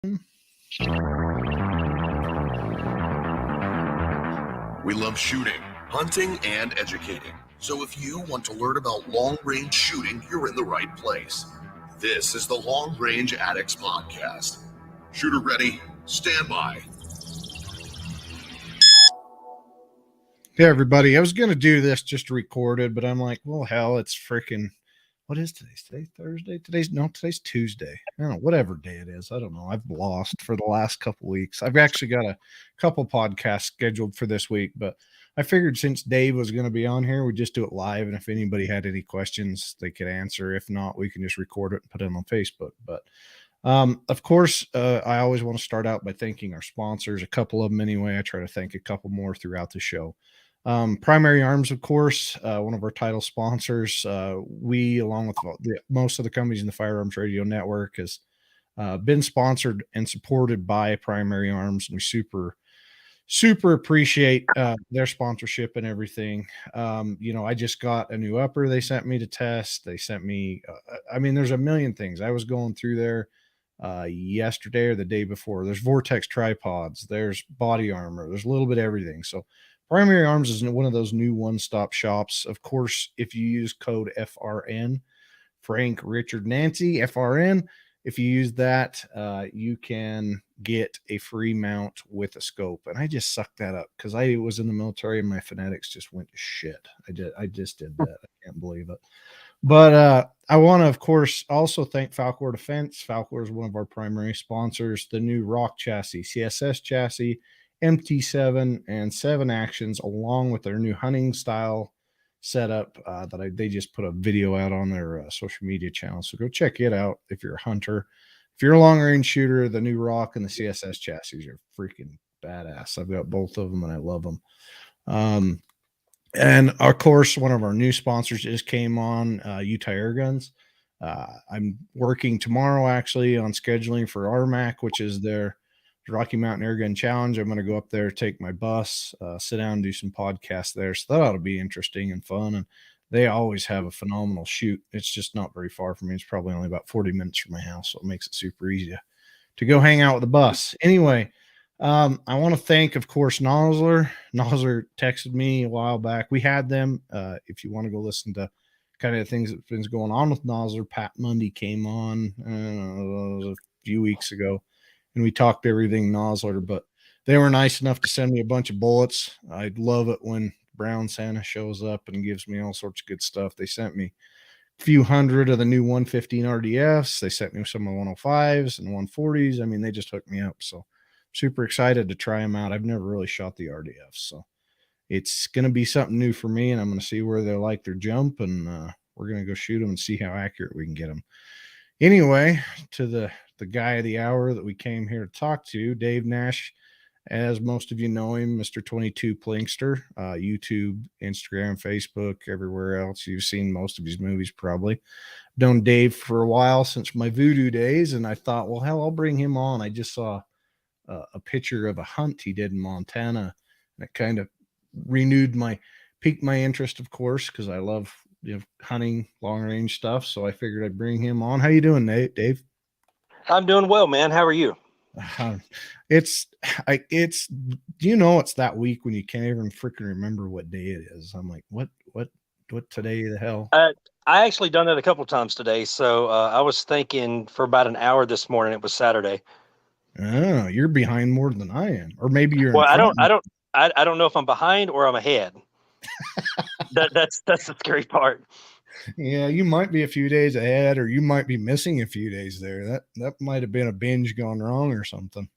We love shooting, hunting, and educating. So if you want to learn about long-range shooting, you're in the right place. This is the Long Range Addicts Podcast. Shooter ready, stand by. Hey everybody, I was going to do this just to record it, but I'm like, well, hell, it's freaking, what is today? Today's Thursday? Today's Tuesday. I don't know, whatever day it is. I don't know. I've lost for the last couple weeks. I've actually got a couple podcasts scheduled for this week, but I figured since Dave was going to be on here, we'd just do it live. And if anybody had any questions, they could answer. If not, we can just record it and put it on Facebook. But of course, I always want to start out by thanking our sponsors, a couple of them anyway. I try to thank a couple more throughout the show. Primary Arms, of course, one of our title sponsors. We, along with most of the companies in the Firearms Radio Network, has been sponsored and supported by Primary Arms, and we super appreciate their sponsorship and everything. I just got a new upper they sent me to test. They sent me, there's a million things. I was going through there yesterday or the day before. There's Vortex tripods, there's body armor, there's a little bit of everything. So Primary Arms is one of those new one-stop shops. Of course, if you use code FRN, Frank, Richard, Nancy, FRN, if you use that, you can get a free mount with a scope. And I just sucked that up because I was in the military and my phonetics just went to shit. I just did that. I can't believe it. But I want to, of course, also thank Falcor Defense. Falcor is one of our primary sponsors. The new Rock chassis, CSS chassis, MT7 and 7 actions, along with their new hunting style setup they just put a video out on their social media channel. So go check it out if you're a hunter. If you're a long range shooter, the new Rock and the CSS chassis are freaking badass. I've got both of them and I love them. And of course, one of our new sponsors just came on, Utah Air Guns. I'm working tomorrow actually on scheduling for RMAC, which is their Rocky Mountain Air Gun Challenge. I'm going to go up there, take my bus, sit down and do some podcasts there. So that ought to be interesting and fun. And they always have a phenomenal shoot. It's just not very far from me. It's probably only about 40 minutes from my house. So it makes it super easy to go hang out with the bus. Anyway, I want to thank, of course, Nosler. Nosler texted me a while back. We had them. If you want to go listen to kind of the things that's been going on with Nosler, Pat Mundy came on a few weeks ago. And we talked everything Nosler, but they were nice enough to send me a bunch of bullets. I love it when Brown Santa shows up and gives me all sorts of good stuff. They sent me a few hundred of the new 115 RDFs. They sent me some of the 105s and 140s. I mean, they just hooked me up. So super excited to try them out. I've never really shot the RDFs. So it's going to be something new for me, and I'm going to see where they like their jump, and we're going to go shoot them and see how accurate we can get them. Anyway, to the guy of the hour that we came here to talk to, Dave Nash, as most of you know him, Mr. 22 Plinkster, YouTube, Instagram, Facebook, everywhere else. You've seen most of his movies probably. Known Dave for a while since my voodoo days, and I thought, well, hell, I'll bring him on. I just saw a picture of a hunt he did in Montana, and it kind of piqued my interest, of course, because I love hunting, long range stuff. So I figured I'd bring him on. How you doing, Dave? I'm doing well, man. How are you? It's that week when you can't even freaking remember what day it is. I'm like, what today the hell? I actually done that a couple times today. So I was thinking for about an hour this morning, it was Saturday. Oh, you're behind more than I am, or maybe you're. Well, I don't know if I'm behind or I'm ahead. That's the scary part. Yeah, you might be a few days ahead, or you might be missing a few days there. That might have been a binge gone wrong or something.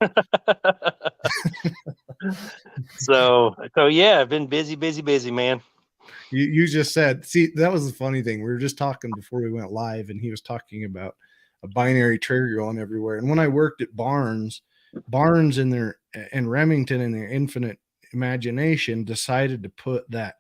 So yeah, I've been busy, man. You just said, see, that was the funny thing. We were just talking before we went live, and he was talking about a binary trigger going everywhere. And when I worked at Barnes and Remington in their infinite imagination decided to put that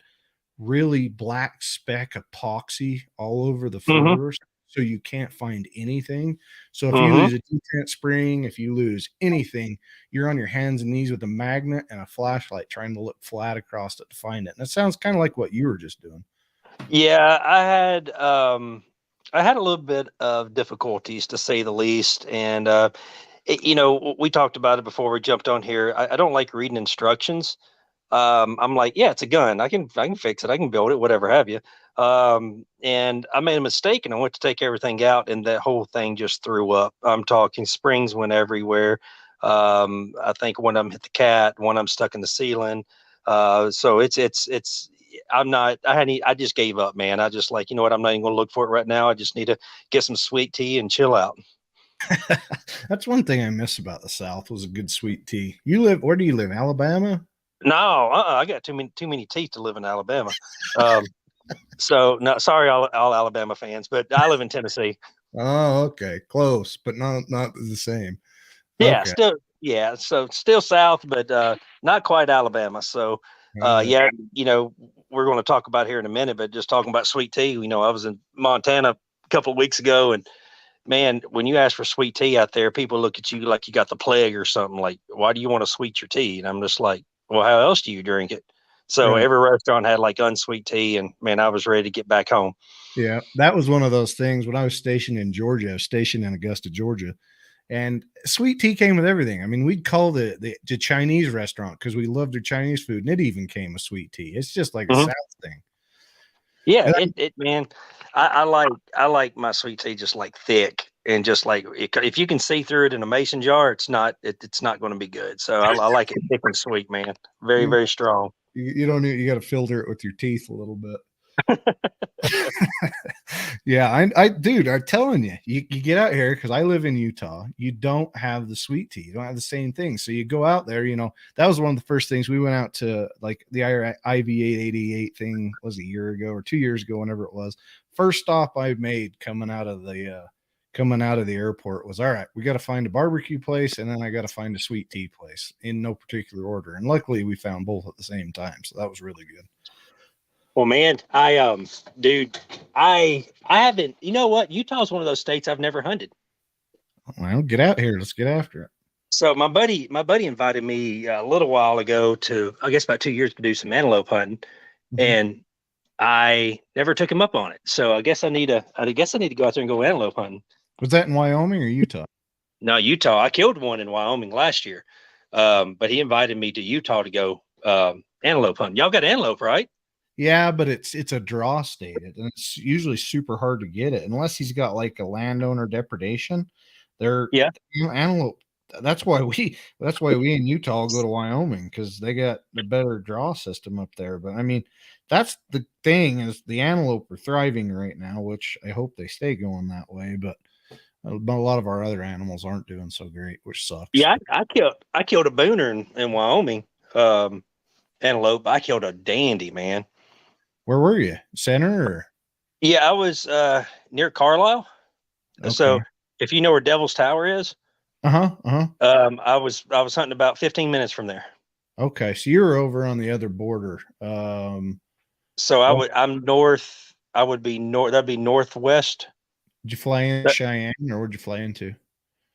really black speck epoxy all over the floors, so you can't find anything. So if you lose a detent spring, if you lose anything, you're on your hands and knees with a magnet and a flashlight trying to look flat across it to find it. And that sounds kind of like what you were just doing. Yeah, I had a little bit of difficulties, to say the least, and We talked about it before we jumped on here. I don't like reading instructions. I'm like, yeah, it's a gun. I can fix it. I can build it, whatever have you. And I made a mistake and I went to take everything out and that whole thing just threw up. I'm talking springs went everywhere. I think one of them hit the cat, one of them stuck in the ceiling. So it's, I'm not, I just gave up, man. I just like, you know what? I'm not even going to look for it right now. I just need to get some sweet tea and chill out. That's one thing I miss about the South was a good sweet tea. Where do you live? Alabama? No, I got too many teeth to live in Alabama. Um, so no, sorry, all Alabama fans, but I live in Tennessee. Oh, okay. Close, but not the same. Yeah, Okay. still, yeah, so still South, but not quite Alabama. So, Right. yeah, we're going to talk about here in a minute, but just talking about sweet tea, I was in Montana a couple of weeks ago, and man, when you ask for sweet tea out there, people look at you like you got the plague or something. Like, why do you want to sweet your tea? And I'm just like, well, how else do you drink it? So Right. every restaurant had like unsweet tea, and man, I was ready to get back home. Yeah. That was one of those things when I was stationed in Georgia, I was stationed in Augusta, Georgia. And sweet tea came with everything. I mean, we'd call the Chinese restaurant because we loved their Chinese food, and it even came with sweet tea. It's just like a Mhm. South thing. Yeah, And it man, I like my sweet tea just like thick and just like if you can see through it in a mason jar, it's not going to be good. So I like it thick and sweet, man. Very you, very strong. you don't need, you got to filter it with your teeth a little bit. Yeah, dude, I'm telling you, you get out here because I live in Utah. You don't have the sweet tea. You don't have the same thing. So you go out there, that was one of the first things we went out to, like the IV 888 thing was a year ago or 2 years ago, whenever it was. First stop I made coming out of the airport was all right. We got to find a barbecue place, and then I got to find a sweet tea place in no particular order. And luckily, we found both at the same time, so that was really good. Well, man, dude, I haven't. You know what? Utah's one of those states I've never hunted. Well, get out here. Let's get after it. So my buddy invited me a little while ago to, I guess about 2 years to do some antelope hunting, Mhm. and I never took him up on it. So I guess I need to go out there and go antelope hunting. Was that in Wyoming or Utah? No, Utah. I killed one in Wyoming last year, but he invited me to Utah to go antelope hunting. Y'all got antelope, right? Yeah, but it's a draw state, and it's usually super hard to get it unless he's got like a landowner depredation. They're Yeah. antelope. That's why we in Utah go to Wyoming because they got the better draw system up there. But I mean, that's the thing is the antelope are thriving right now, which I hope they stay going that way. But a lot of our other animals aren't doing so great, which sucks. Yeah, I killed a booner in Wyoming. Antelope. I killed a dandy, man. Where were you? Center or Yeah, I was near Carlisle. okay? So if you know where Devil's Tower is, Uh-huh. Uh-huh. I was hunting about 15 minutes from there. Okay. So you're over on the other border. So Well, I'm north. I would be north. That'd be northwest. did you fly in Uh, Cheyenne or where'd you fly into?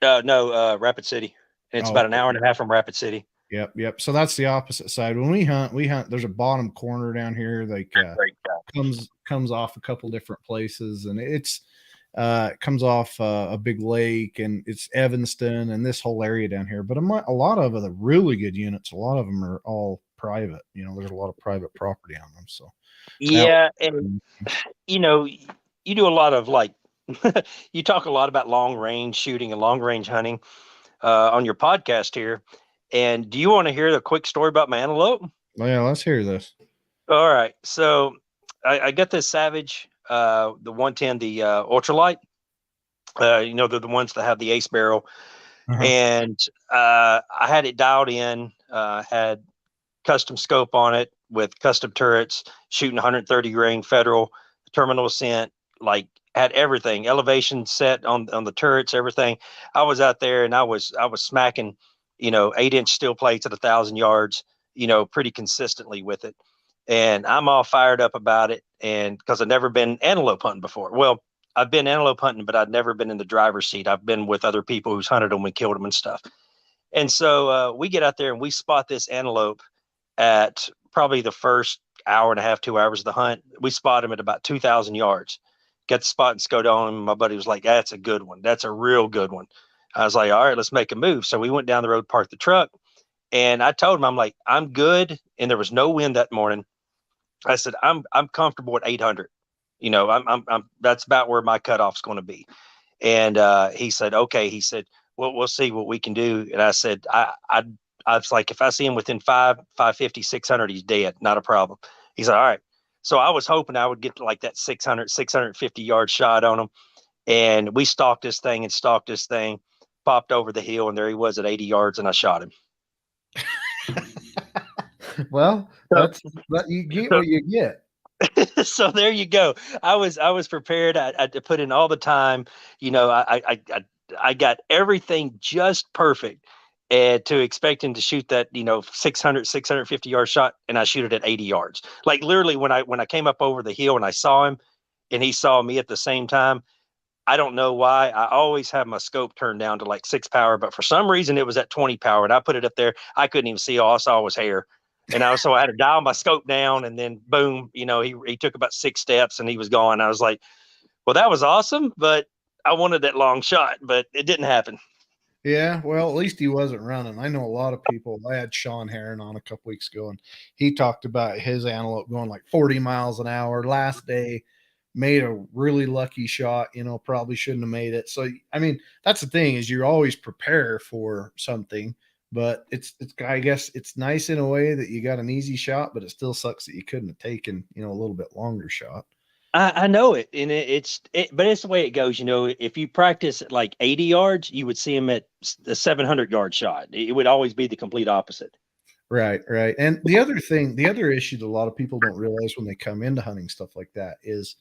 no, Rapid City. And it's Oh, about an hour and a half from Rapid City. yep, yep. So that's the opposite side. When we hunt, there's a bottom corner down here, like Great. comes off a couple different places, and it comes off a big lake, and it's Evanston and this whole area down here. But a lot of the really good units, a lot of them are all private. There's a lot of private property on them. So now, Yeah, and you know, you do a lot of like, you talk a lot about long range shooting and long range hunting on your podcast here. And do you want to hear the quick story about my antelope? yeah, let's hear this. All right. So I got this Savage, the 110, the ultralight. They're the ones that have the ace barrel. Uh-huh. And I had it dialed in, had custom scope on it with custom turrets, shooting 130 grain federal, terminal ascent, like had everything, elevation set on the turrets, everything. I was out there and I was smacking, 8-inch steel plates at 1,000 yards, pretty consistently with it. And I'm all fired up about it. And because I've never been antelope hunting before. Well, I've been antelope hunting, but I've never been in the driver's seat. I've been with other people who's hunted them and killed them and stuff. And so we get out there and we spot this antelope at probably the first hour and a half, 2 hours of the hunt. We spot him at about 2,000 yards. Got the spot and scoped on him. My buddy was like, "That's a good one. That's a real good one." I was like, all right, let's make a move. So we went down the road, parked the truck, and I told him, I'm like, I'm good. And there was no wind that morning. I said, I'm comfortable at 800. You know, I'm that's about where my cutoff's going to be. And he said, okay. He said, well, we'll see what we can do. And I said, I was like, if I see him within 550, 600, he's dead. Not a problem. He said, all right. So I was hoping I would get to like that 600, 650 yard shot on him. And we stalked this thing and stalked this thing, popped over the hill, and there he was at 80 yards, and I shot him. Well, that's you get what you get. So there you go. I was prepared. I put in all the time. You know, I got everything just perfect, and to expect him to shoot that, you know, 600, 650 yard shot, and I shoot it at 80 yards. Like literally when I came up over the hill and I saw him, and he saw me at the same time. I don't know why. I always have my scope turned down to like 6 power, but for some reason it was at 20 power, and I put it up there. I couldn't even see. All I saw was hair. And so I had to dial my scope down, and then boom, you know, he took about 6 steps and he was gone. I was like, well, that was awesome, but I wanted that long shot, but it didn't happen. Yeah, well, at least he wasn't running. I know a lot of people. I had Sean Heron on a couple weeks ago, and he talked about his antelope going like 40 miles an hour last day. Made a really lucky shot, you know, probably shouldn't have made it. So, I mean, that's the thing is you always prepare for something, but it's, I guess it's nice in a way that you got an easy shot, but it still sucks that you couldn't have taken, you know, a little bit longer shot. I know it, and but it's the way it goes. You know, if you practice at like 80 yards, you would see him at the 700 yard shot. It would always be the complete opposite. Right, right. And the other thing, the other issue that a lot of people don't realize when they come into hunting stuff like that is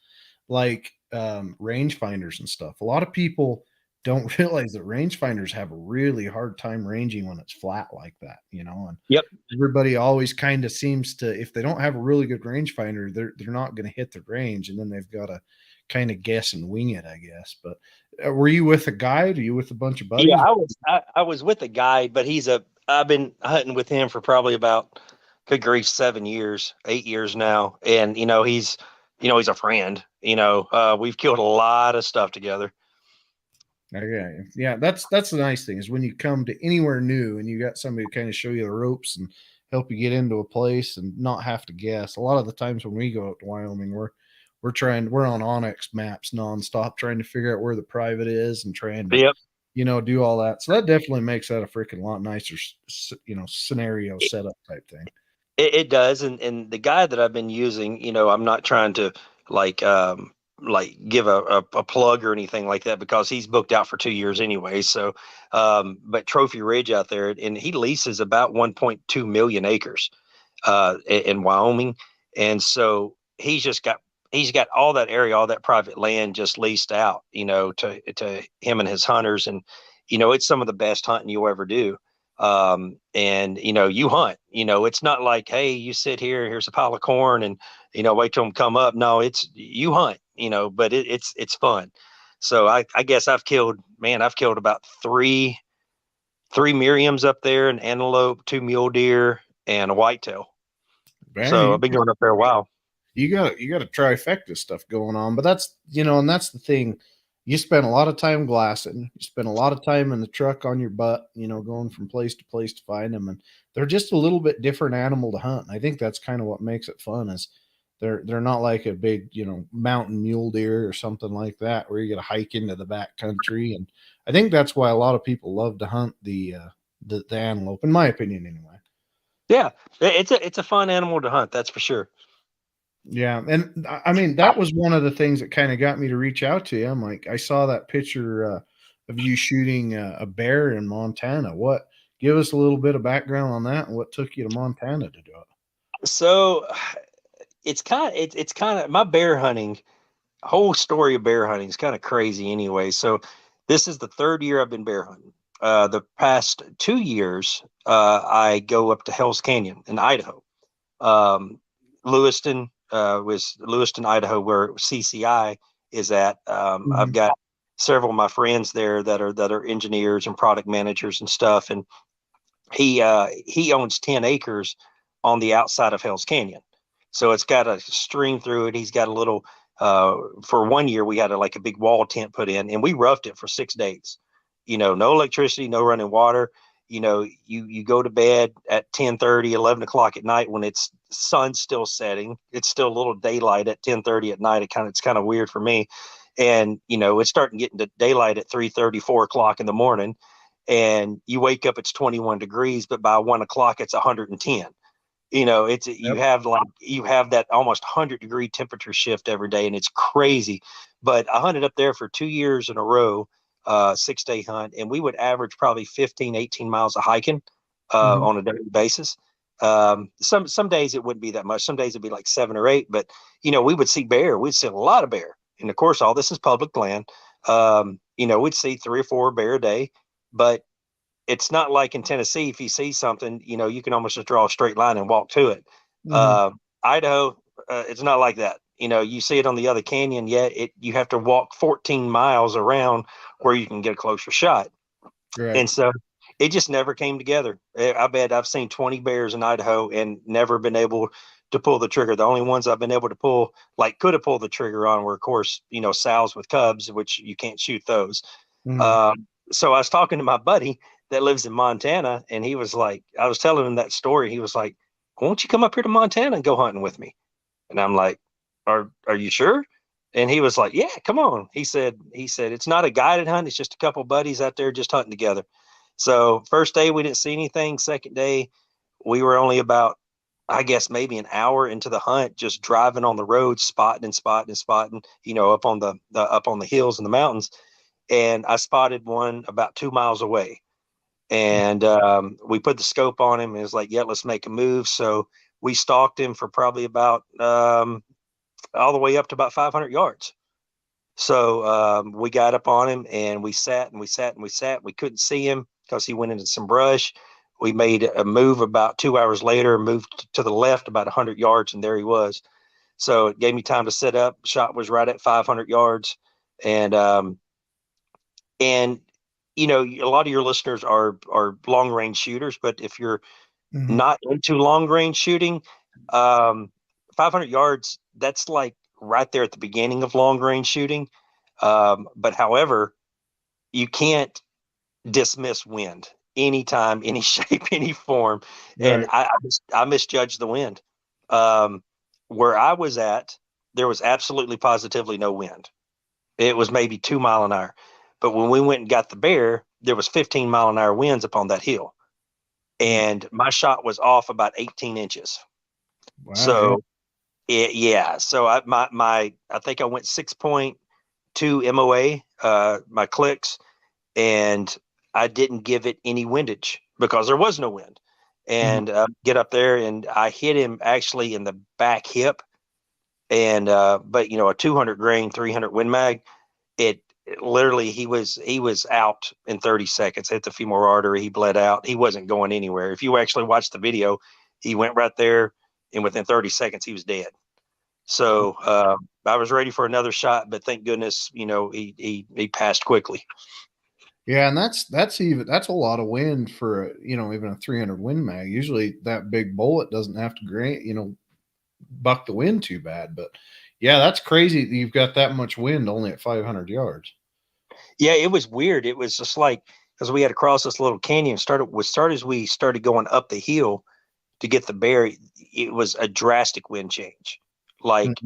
like rangefinders and stuff. A lot of people don't realize that rangefinders have a really hard time ranging when it's flat like that, you know. And Yep. everybody always kind of seems to, if they don't have a really good rangefinder, they're not going to hit the range, and then they've got to kind of guess and wing it, I guess. But were you with a guide? Are you with a bunch of buddies? Yeah, I was with a guy, but I've been hunting with him for probably about, good grief, 7 years, 8 years now. And, you know, he's a friend, you know, we've killed a lot of stuff together. Okay. Yeah, that's the nice thing is when you come to anywhere new and you got somebody to kind of show you the ropes and help you get into a place and not have to guess. A lot of the times when we go out to Wyoming, we're on Onyx maps nonstop trying to figure out where the private is and trying to, Yep. you know, do all that. So that definitely makes that a freaking lot nicer, you know, scenario setup type thing. It does. And the guy that I've been using, you know, I'm not trying to like, give a plug or anything like that because he's booked out for 2 years anyway. So, but Trophy Ridge out there, and he leases about 1.2 million acres, in Wyoming. And so he's got all that area, all that private land just leased out, you know, to him and his hunters. And, you know, it's some of the best hunting you'll ever do. And, you know, you hunt, you know, it's not like, hey, you sit here, here's a pile of corn and, you know, wait till them come up. No, it's, you hunt, you know, but it's fun. So I guess I've killed about three Miriams up there, an antelope, 2 mule deer, and a whitetail. Man, So I've been going up there a while. You got a trifecta stuff going on, but that's, you know, and that's the thing. You spend a lot of time glassing. You spend a lot of time in the truck on your butt, you know, going from place to place to find them, and they're just a little bit different animal to hunt. And I think that's kind of what makes it fun is they're not like a big, you know, mountain mule deer or something like that where you got to hike into the back country. And I think that's why a lot of people love to hunt the antelope, in my opinion, anyway. Yeah, it's a fun animal to hunt. That's for sure. Yeah, and I mean that was one of the things that kind of got me to reach out to you. I'm like, I saw that picture of you shooting a bear in Montana. What? Give us a little bit of background on that and what took you to Montana to do it. So it's kind of my bear hunting. Whole story of bear hunting is kind of crazy anyway. So this is the 3rd year I've been bear hunting. The past 2 years, I go up to Hell's Canyon in Idaho. Lewiston, Idaho, where CCI is at. I've got several of my friends there that are engineers and product managers and stuff. And he owns 10 acres on the outside of Hell's Canyon. So it's got a stream through it. He's got a little, for 1 year, we had like a big wall tent put in, and we roughed it for 6 days. no electricity, no running water. You go to bed at 10:30, 11 o'clock at night when it's sun's still setting. It's still a little daylight at 10:30 at night. It's kind of weird for me. And, it's starting getting to daylight at 3:30, 4 o'clock in the morning. And you wake up, it's 21 degrees, but by 1 o'clock, it's 110. You have that almost 100-degree temperature shift every day, and it's crazy. But I hunted up there for 2 years in a row, 6-day hunt, and we would average probably 15, 18 miles of hiking on a daily basis. Some days it wouldn't be that much. Some days it'd be like 7 or 8, but we would see bear. We'd see a lot of bear. And of course, all this is public land. We'd see 3 or 4 bear a day, but it's not like in Tennessee. If you see something, you can almost just draw a straight line and walk to it. Idaho, it's not like that. You see it on the other canyon, yet you have to walk 14 miles around where you can get a closer shot. Right. And so it just never came together. I bet I've seen 20 bears in Idaho and never been able to pull the trigger. The only ones I've been able to pull, could have pulled the trigger on, were, of course, sows with cubs, which you can't shoot those. So I was talking to my buddy that lives in Montana, and he was like, I was telling him that story. He was like, "Won't you come up here to Montana and go hunting with me?" And I'm like, Are you sure? And he was like, "Yeah, come on." He said, "It's not a guided hunt. It's just a couple buddies out there just hunting together." So first day we didn't see anything. Second day we were only about, I guess, maybe an hour into the hunt, just driving on the road, spotting, up on the hills and the mountains. And I spotted one about 2 miles away. And we put the scope on him and it was like, "Yeah, let's make a move." So we stalked him for probably about all the way up to about 500 yards. So we got up on him and we sat and we sat and we sat. We couldn't see him because he went into some brush. We made a move about 2 hours later, moved to the left about 100 yards, and there he was. So it gave me time to set up. Shot was right at 500 yards. And a lot of your listeners are long range shooters, but if you're not into long range shooting, 500 yards, that's like right there at the beginning of long range shooting. But however, you can't dismiss wind anytime, any shape, any form. And I misjudged the wind. Where I was at, there was absolutely positively no wind. It was maybe 2 mile an hour. But when we went and got the bear, there was 15 mile an hour winds up on that hill. And my shot was off about 18 inches. Wow. So So I think I went 6.2 MOA, my clicks, and I didn't give it any windage because there was no wind. And get up there and I hit him actually in the back hip. And but a 200 grain 300 Win Mag, it literally, he was out in 30 seconds. Hit the femoral artery, he bled out. He wasn't going anywhere. If you actually watch the video, he went right there, and within 30 seconds he was dead. So I was ready for another shot, but thank goodness, he passed quickly. Yeah, and that's a lot of wind for even a 300 Win Mag. Usually that big bullet doesn't have to buck the wind too bad, but yeah, that's crazy that you've got that much wind only at 500 yards. Yeah, it was weird. It was just like, because we had to cross this little canyon. As we started going up the hill to get the bear, it was a drastic wind change. And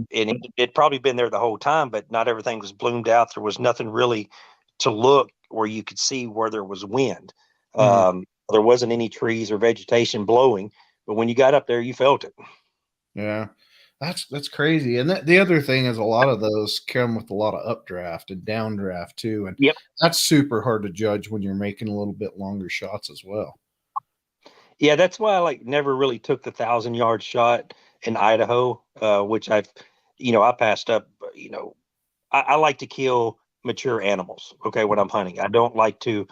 it'd probably been there the whole time, but not everything was bloomed out. There was nothing really to look where you could see where there was wind. There wasn't any trees or vegetation blowing, but when you got up there, you felt it. Yeah, that's crazy. And the other thing is, a lot of those come with a lot of updraft and downdraft too, and that's super hard to judge when you're making a little bit longer shots as well. Yeah, that's why I never really took the 1,000-yard shot in Idaho, which I passed up. I like to kill mature animals. Okay, when I'm hunting, I don't like to,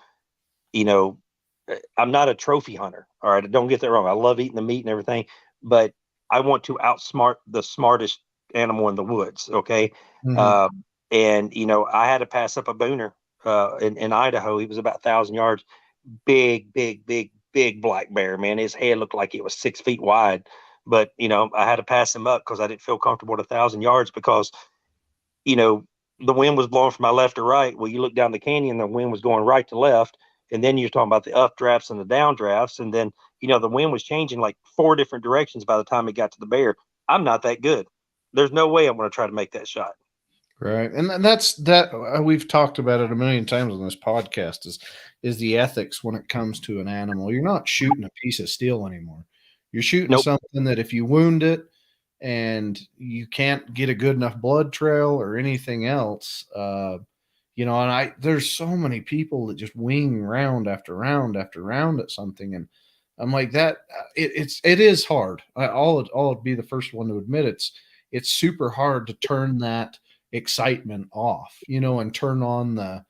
I'm not a trophy hunter. All right, don't get that wrong. I love eating the meat and everything, but I want to outsmart the smartest animal in the woods. Okay, and I had to pass up a booner in Idaho. He was about 1,000 yards. Big black bear, man. His head looked like it was 6 feet wide. But I had to pass him up because I didn't feel comfortable at 1,000 yards because the wind was blowing from my left to right. Well, you look down the canyon, the wind was going right to left. And then you're talking about the updrafts and the downdrafts. And then, the wind was changing like 4 different directions by the time it got to the bear. I'm not that good. There's no way I'm going to try to make that shot. Right. And that's that we've talked about it a million times on this podcast is the ethics when it comes to an animal. You're not shooting a piece of steel anymore. You're shooting Nope. something that if you wound it and you can't get a good enough blood trail or anything else, and there's so many people that just wing round after round after round at something. And I'm like that. It is hard. I'll be the first one to admit it's super hard to turn that excitement off, and turn on the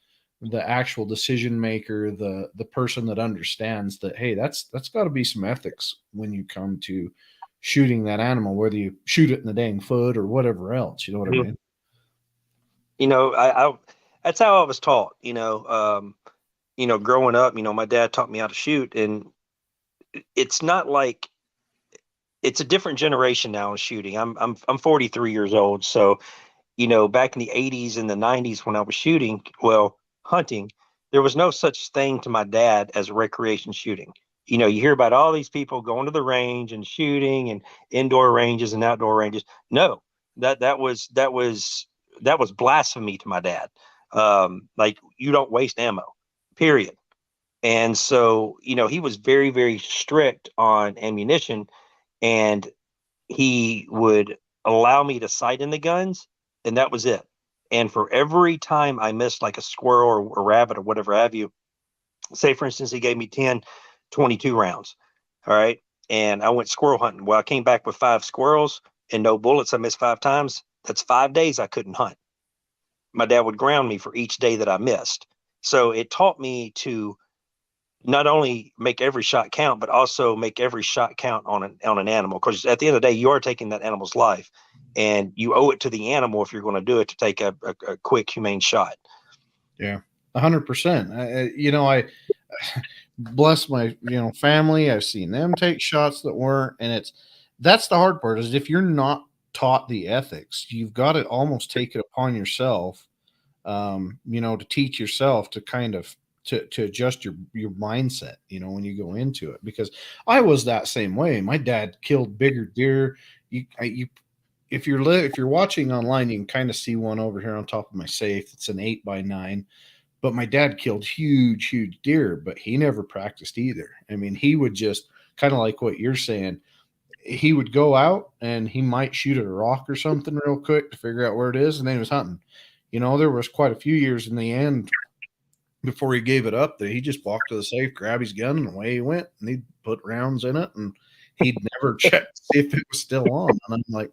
actual decision maker, the person that understands that, hey, that's got to be some ethics when you come to shooting that animal, whether you shoot it in the dang foot or whatever else. You know what I mean? I that's how I was taught. Growing up, my dad taught me how to shoot, and it's not like it's a different generation now in shooting. I'm 43 years old, so back in the 80s and the 90s when I was shooting, hunting, there was no such thing to my dad as recreation shooting. You hear about all these people going to the range and shooting and indoor ranges and outdoor ranges. No, that was blasphemy to my dad. Like, you don't waste ammo, period. And so, he was very, very strict on ammunition, and he would allow me to sight in the guns, and that was it. And for every time I missed like a squirrel or a rabbit or whatever have you, say for instance, he gave me 10, 22 rounds. All right. And I went squirrel hunting. Well, I came back with 5 squirrels and no bullets. I missed 5 times. That's 5 days I couldn't hunt. My dad would ground me for each day that I missed. So it taught me to not only make every shot count, but also make every shot count on an animal. Because at the end of the day, you are taking that animal's life, and you owe it to the animal if you're going to do it to take a quick, humane shot. Yeah, 100%. I bless my family. I've seen them take shots that weren't, and that's the hard part. Is if you're not taught the ethics, you've got to almost take it upon yourself, to teach yourself to kind of to adjust your mindset, when you go into it. Because I was that same way. My dad killed bigger deer. If you're watching online, you can kind of see one over here on top of my safe. It's an 8x9. But my dad killed huge deer, but he never practiced either. I mean, he would just kind of like what you're saying. He would go out and he might shoot at a rock or something real quick to figure out where it is, and then he was hunting. There was quite a few years in the end before he gave it up that he just walked to the safe, grabbed his gun, and away he went. And he'd put rounds in it, and he'd never check to see if it was still on. And I'm like,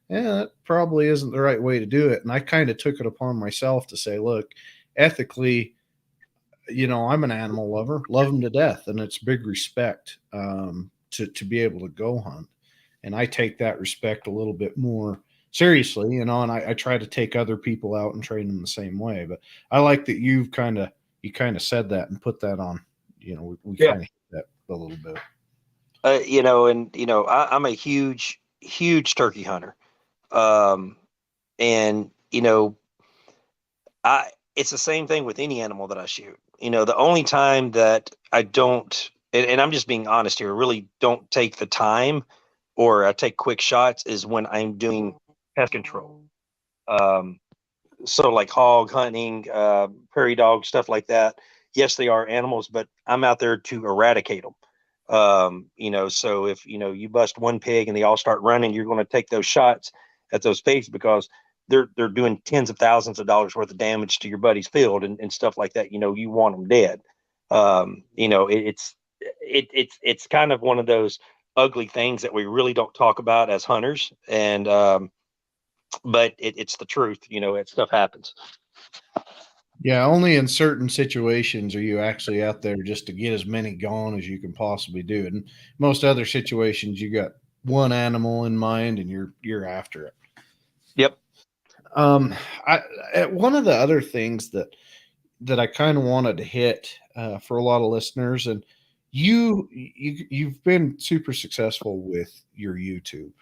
yeah, that probably isn't the right way to do it. And I kind of took it upon myself to say, look, ethically, I'm an animal lover, love them to death, and it's big respect to be able to go hunt. And I take that respect a little bit more seriously, and I try to take other people out and train them the same way. But I like that you kind of said that and put that on. We kind of hit that a little bit. I'm a huge turkey hunter. And it's the same thing with any animal that I shoot. The only time that I don't, and I'm just being honest here, really don't take the time or I take quick shots is when I'm doing pest control. So like hog hunting, prairie dog, stuff like that. Yes, they are animals, but I'm out there to eradicate them. So if, you bust one pig and they all start running, you're going to take those shots at those pigs because they're doing tens of thousands of dollars worth of damage to your buddy's field and stuff like that. You want them dead. It's kind of one of those ugly things that we really don't talk about as hunters. And, but it's the truth, that stuff happens. Yeah, only in certain situations are you actually out there just to get as many gone as you can possibly do. And most other situations, you got one animal in mind and you're after it. Yep. One of the other things that I kind of wanted to hit for a lot of listeners, and you've been super successful with your YouTube.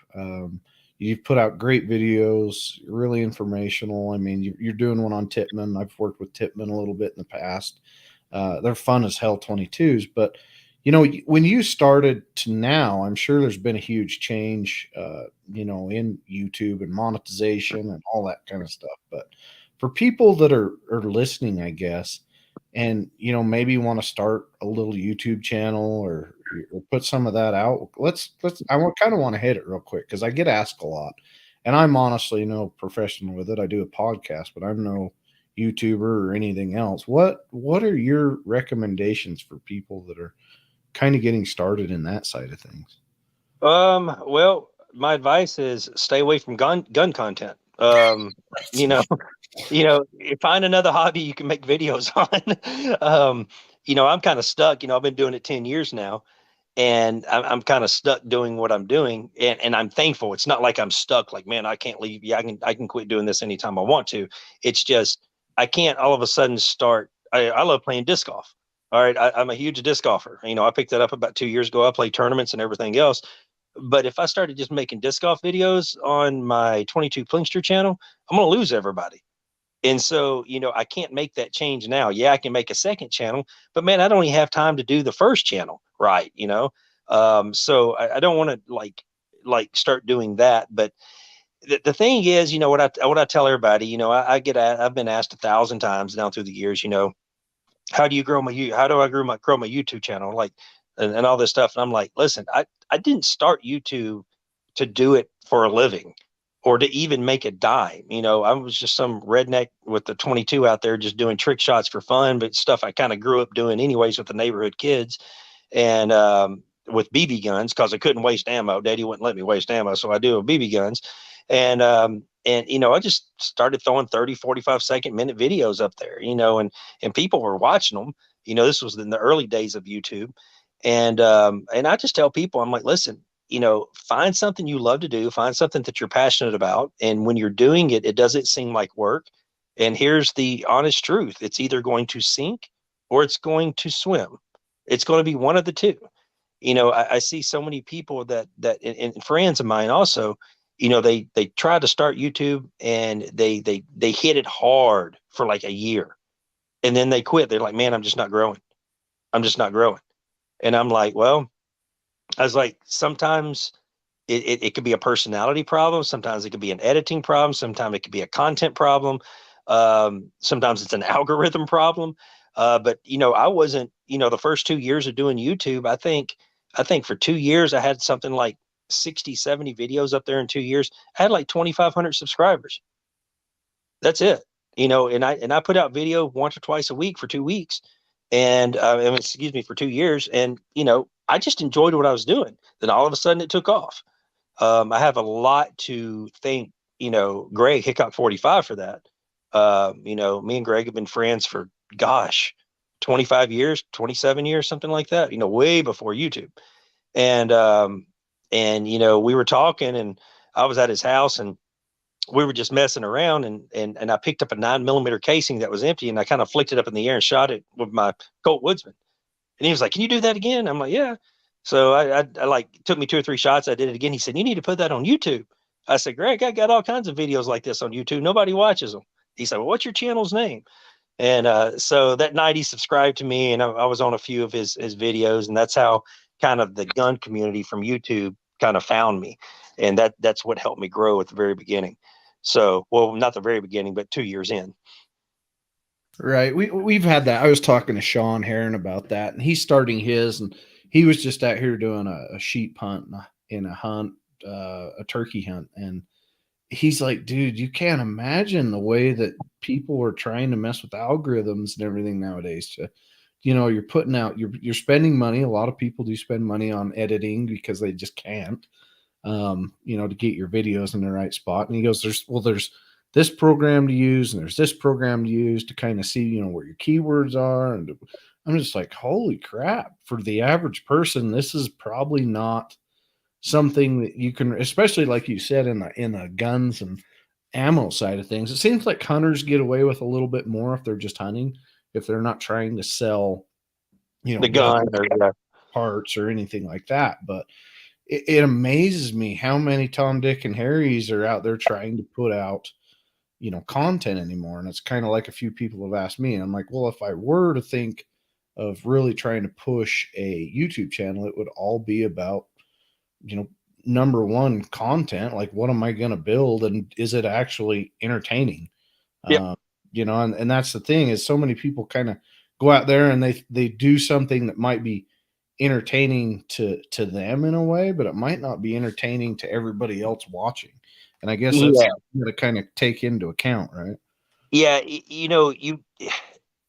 You've put out great videos, really informational. I mean, you're doing one on Tipman. I've worked with Tipman a little bit in the past. They're fun as hell 22s, but when you started to now, I'm sure there's been a huge change, in YouTube and monetization and all that kind of stuff. But for people that are listening, I guess, and maybe want to start a little YouTube channel or put some of that out, I kind of want to hit it real quick because I get asked a lot, and I'm honestly no professional with it. I do a podcast, but I'm no YouTuber or anything else. What are your recommendations for people that are kind of getting started in that side of things? Well, my advice is stay away from gun content. You find another hobby you can make videos on. I'm kind of stuck. I've been doing it 10 years now, and I'm kind of stuck doing what I'm doing, and I'm thankful. It's not like I'm stuck. Like, man, I can't leave. Yeah, I can quit doing this anytime I want to. It's just I can't all of a sudden start. I love playing disc golf. All right, I'm a huge disc golfer. I picked that up about 2 years ago. I play tournaments and everything else. But if I started just making disc golf videos on my 22 Plinkster channel, I'm going to lose everybody. And so, I can't make that change now. Yeah, I can make a second channel, but man, I don't even have time to do the first channel right. So I don't want to like start doing that. But the thing is, what I tell everybody, I've been asked 1,000 times down through the years, how do I grow my YouTube channel? Like, and all this stuff. And I'm like, listen, I didn't start YouTube to do it for a living or to even make a dime. I was just some redneck with the 22 out there just doing trick shots for fun, but stuff I kind of grew up doing anyways with the neighborhood kids and with BB guns because I couldn't waste ammo. Daddy wouldn't let me waste ammo. So I do with BB guns. And I just started throwing 30, 45-second videos up there, and people were watching them. This was in the early days of YouTube. And I just tell people, I'm like, listen, find something you love to do, find something that you're passionate about. And when you're doing it, it doesn't seem like work. And here's the honest truth. It's either going to sink or it's going to swim. It's going to be one of the two. I see so many people that and friends of mine also, they try to start YouTube and they hit it hard for like a year and then they quit. They're like, man, I'm just not growing. And I'm like, well, I was like, sometimes it could be a personality problem. Sometimes it could be an editing problem. Sometimes it could be a content problem. Sometimes it's an algorithm problem. But I wasn't, the first 2 years of doing YouTube, I think for 2 years, I had something like 60, 70 videos up there in 2 years. I had like 2,500 subscribers. That's it. And I put out video once or twice a week for 2 weeks and for 2 years. And, I just enjoyed what I was doing. Then all of a sudden it took off. I have a lot to thank, Greg Hickok 45 for that. Me and Greg have been friends for, 25 years, 27 years, something like that, way before YouTube. And we were talking and I was at his house and we were just messing around and I picked up a 9mm casing that was empty and I kind of flicked it up in the air and shot it with my Colt Woodsman. And he was like, can you do that again? I'm like, yeah. So I like took me 2 or 3 shots. I did it again. He said, you need to put that on YouTube. I said, Greg, I got all kinds of videos like this on YouTube. Nobody watches them. He said, well, what's your channel's name? And so that night he subscribed to me and I was on a few of his videos. And that's how kind of the gun community from YouTube kind of found me. And that's what helped me grow at the very beginning. So, well, not the very beginning, but 2 years in. Right. We've had that. I was talking to Sean Heron about that, and he's starting his, and he was just out here doing a sheep hunt in a hunt, a turkey hunt, and he's like, dude, you can't imagine the way that people are trying to mess with algorithms and everything nowadays. You're putting out, you're spending money. A lot of people do spend money on editing because they just can't, to get your videos in the right spot. And he goes, there's this program to use and there's this program to use to kind of see, where your keywords are. And I'm just like, holy crap, for the average person, this is probably not something that you can, especially like you said, in the guns and ammo side of things. It seems like hunters get away with a little bit more if they're just hunting, if they're not trying to sell, the gun or parts or anything like that. But it amazes me how many Tom, Dick, and Harrys are out there trying to put out, content anymore. And it's kind of like a few people have asked me. And I'm like, well, if I were to think of really trying to push a YouTube channel, it would all be about, number one, content. Like, what am I going to build? And is it actually entertaining? Yep. And that's the thing, is so many people kind of go out there and they do something that might be entertaining to them in a way, but it might not be entertaining to everybody else watching. And I guess that's something to kind of take into account, right? Yeah, you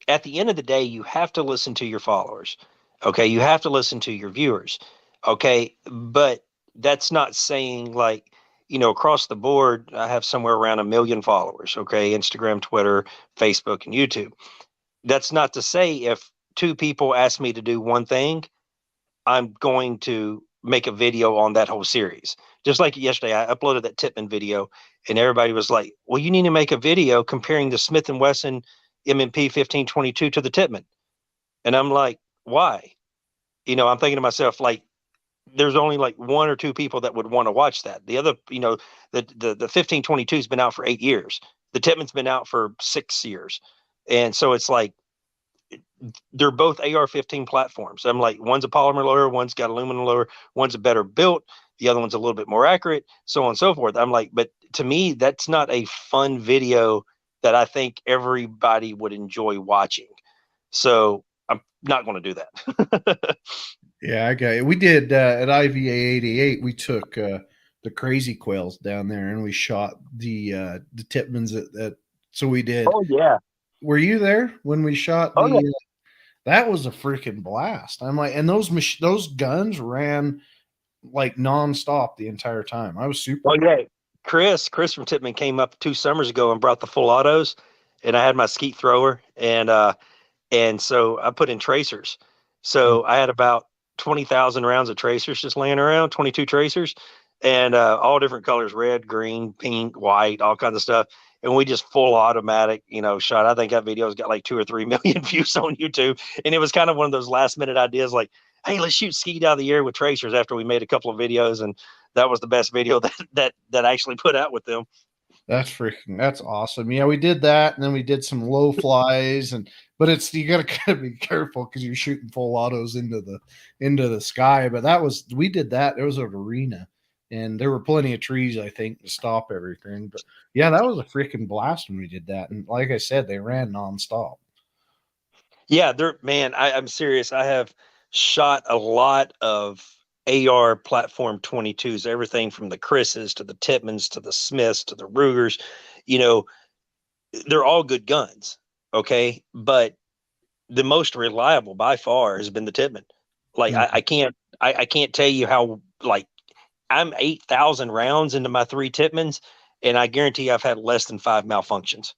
at the end of the day, you have to listen to your followers. Okay, you have to listen to your viewers. Okay, but that's not saying like, across the board, I have somewhere around 1 million followers. Okay, Instagram, Twitter, Facebook, and YouTube. That's not to say if two people ask me to do one thing, I'm going to make a video on that whole series. Just like yesterday, I uploaded that Tipman video, and everybody was like, "Well, you need to make a video comparing the Smith and Wesson M&P 1522 to the Tipman." And I'm like, "Why?" I'm thinking to myself, like, there's only like one or two people that would want to watch that. The other, the 1522 has been out for 8 years. The Tipman's been out for 6 years, and so it's like they're both AR-15 platforms. I'm like, one's a polymer loader, one's got aluminum loader, one's a better built, the other one's a little bit more accurate, so on and so forth. I'm like, but to me, that's not a fun video that I think everybody would enjoy watching. So I'm not going to do that. Yeah, I got it. We did at IVA 88. We took the crazy quails down there and we shot the Tipmans so we did. Oh yeah. Were you there when we shot Oh yeah. that was a freaking blast. I'm like, and those guns ran like nonstop the entire time. I was super. Oh yeah. Chris from Tipman came up 2 summers ago and brought the full autos, and I had my skeet thrower, and so I put in tracers. So I had about 20,000 rounds of tracers just laying around, 22 tracers, and all different colors, red, green, pink, white, all kinds of stuff. And we just full automatic, shot. I think that video's got like 2 or 3 million views on YouTube. And it was kind of one of those last minute ideas, like, hey, let's shoot skeet out of the air with tracers, after we made a couple of videos. And that was the best video that actually put out with them. That's awesome. Yeah, we did that, and then we did some low flies, but you got to kind of be careful because you're shooting full autos into the sky. But we did that. There was an arena, and there were plenty of trees, I think, to stop everything. But yeah, that was a freaking blast when we did that. And like I said, they ran nonstop. Yeah, I'm serious. I have shot a lot of AR platform 22s, everything from the Chris's to the Tipmans to the Smiths to the Rugers. They're all good guns. Okay. But the most reliable by far has been the Tipman. Like, I can't tell you how, like, I'm 8,000 rounds into my 3 Tipmans, and I guarantee I've had less than 5 malfunctions.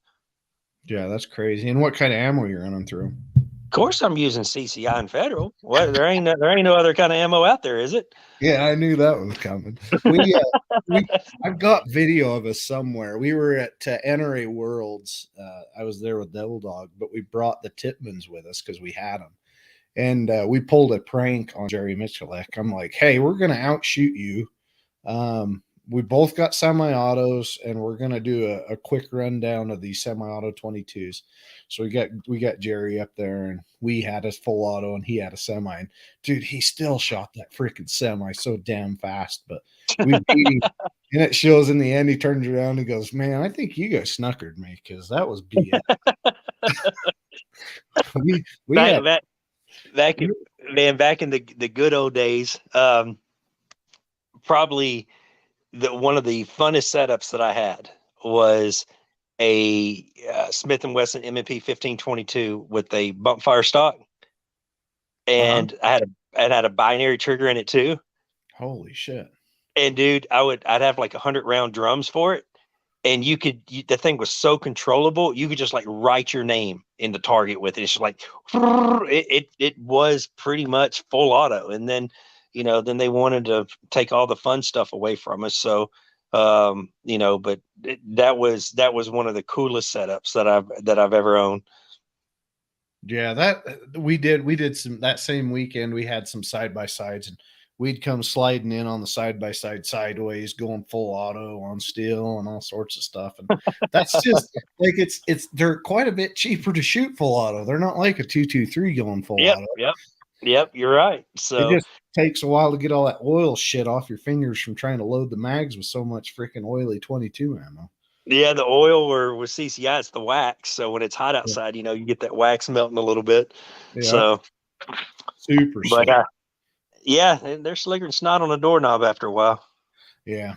Yeah, that's crazy. And what kind of ammo you're running through? Of course, I'm using CCI and Federal. What? There ain't no other kind of ammo out there, is it? Yeah, I knew that was coming. I've got video of us somewhere. We were at NRA Worlds. I was there with Devil Dog, but we brought the Tipmans with us because we had them. And we pulled a prank on Jerry Michalek. I'm like, hey, we're going to outshoot you. We both got semi-autos, and we're going to do a quick rundown of these semi-auto 22s. So we got Jerry up there, and we had a full auto, and he had a semi. And dude, he still shot that freaking semi so damn fast. But we beat him, and it shows in the end. He turns around and goes, "Man, I think you guys snuckered me because that was BS." Back in the good old days, probably one of the funnest setups that I had was a Smith and Wesson M&P 1522 with a bump fire stock, and I had a binary trigger in it too. Holy shit! And dude, I'd have like 100-round drums for it, and the thing was so controllable. You could just like write your name in the target with it. It's just like it was pretty much full auto. And then then they wanted to take all the fun stuff away from us. So but that was one of the coolest setups that I've ever owned. Yeah, that we did some that same weekend. We had some side by sides, and we'd come sliding in on the side-by-side sideways, going full auto on steel and all sorts of stuff. And that's just like, they're quite a bit cheaper to shoot full auto. They're not like a 223 going full auto. Yep. You're right. So it just takes a while to get all that oil shit off your fingers from trying to load the mags with so much freaking oily 22 ammo. yeah, the oil or with CCI, it's the wax. So when it's hot outside, you get that wax melting a little bit. Yeah. So super but slick. yeah, they're slicker than snot on a doorknob after a while. Yeah.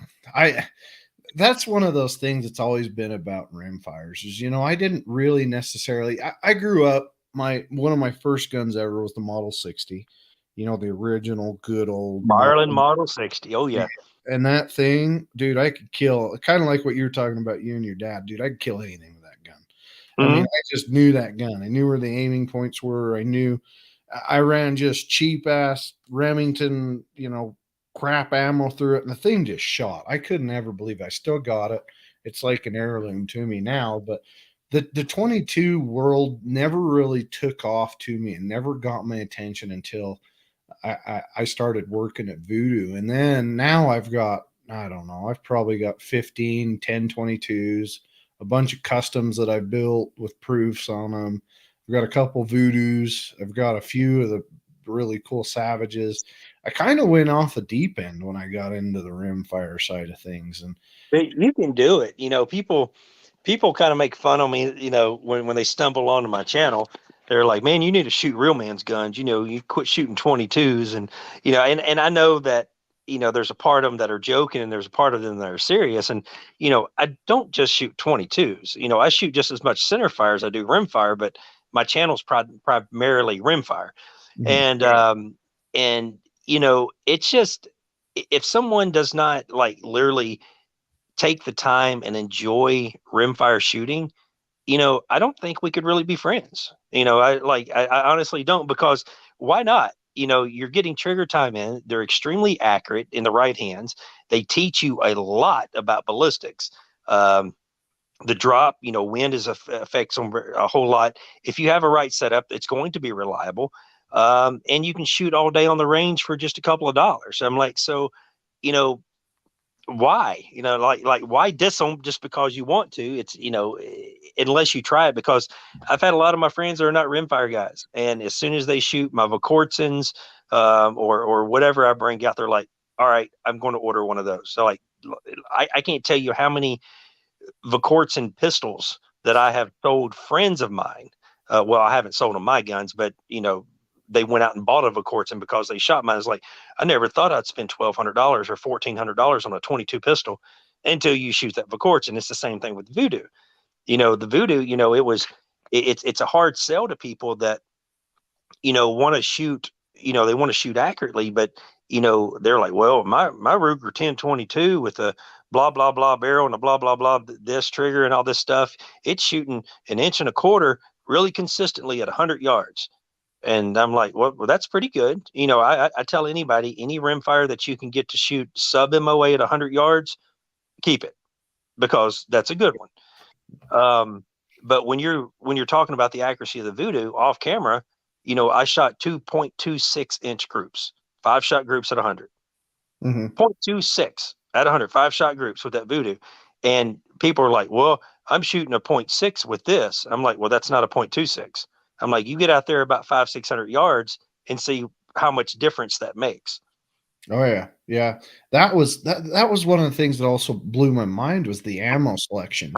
That's one of those things that's always been about rimfires is, I didn't really necessarily, I grew up, one of my first guns ever was the Model 60, the original good old Marlin Model 60. Oh yeah. And that thing, dude, I could kill, kind of like what you were talking about, you and your dad, dude. I could kill anything with that gun. I mean, I just knew that gun. I knew where the aiming points were. I ran just cheap ass Remington, crap ammo through it, and the thing just shot. I couldn't ever believe it. I still got it. It's like an heirloom to me now, but the 22 world never really took off to me and never got my attention until I started working at Voodoo. And then now I've got, I don't know, I've probably got 15, 10 22s, a bunch of customs that I built with proofs on them. I've got a couple Voodoos. I've got a few of the really cool Savages. I kind of went off the deep end when I got into the rimfire side of things. And you can do it. People kind of make fun of me, when they stumble onto my channel. They're like, man, you need to shoot real man's guns. You quit shooting 22s. And, and I know that, there's a part of them that are joking and there's a part of them that are serious. And, I don't just shoot 22s. I shoot just as much centerfire as I do rimfire, but my channel's primarily rimfire. And it's just, if someone does not like literally take the time and enjoy rimfire shooting, I don't think we could really be friends. I honestly don't, because why not? You're getting trigger time in. They're extremely accurate in the right hands. They teach you a lot about ballistics. The drop, wind affects them a whole lot. If you have a right setup, it's going to be reliable. And you can shoot all day on the range for just a couple of dollars. I'm like, so, why, why diss them just because you want to? It's, unless you try it, because I've had a lot of my friends that are not rimfire guys. And as soon as they shoot my Vakortsons, or whatever I bring out, they're like, all right, I'm going to order one of those. So like, I can't tell you how many Vakortson pistols that I have sold friends of mine. Well, I haven't sold them my guns, but they went out and bought a Vakortson because they shot mine. It's like, I never thought I'd spend $1,200 or $1,400 on a 22 pistol until you shoot that Vakortson. It's the same thing with Voodoo. The Voodoo, it's a hard sell to people that, want to shoot, they want to shoot accurately, but, they're like, well, my Ruger 1022 with a blah, blah, blah barrel and a blah, blah, blah, this trigger and all this stuff, it's shooting 1.25 inches really consistently at 100 yards. And I'm like, well, that's pretty good. I tell anybody, any rimfire that you can get to shoot sub MOA at 100 yards, keep it, because that's a good one. But when you're talking about the accuracy of the Voodoo off camera, I shot 2.26 inch groups, 5-shot groups at 100, 0.26 at 100, 5-shot groups with that Voodoo. And people are like, well, I'm shooting a 0.6 with this. I'm like, well, that's not a 0.26. I'm like, you get out there about 500-600 yards and see how much difference that makes. Oh yeah. Yeah. That was one of the things that also blew my mind was the ammo selections.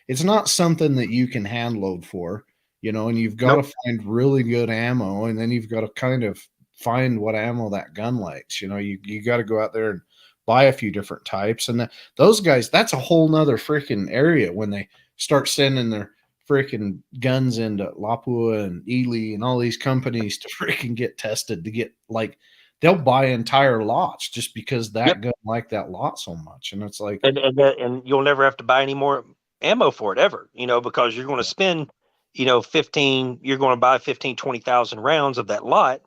It's not something that you can hand load for, and you've got to find really good ammo, and then you've got to kind of find what ammo that gun likes. You got to go out there and buy a few different types. And those guys, that's a whole nother freaking area when they start sending their freaking guns into Lapua and Ely and all these companies to freaking get tested, to get like, they'll buy entire lots just because that gun like that lot so much. And it's like, and you'll never have to buy any more ammo for it ever, because you're going to spend, you're going to buy 15, 20,000 rounds of that lot.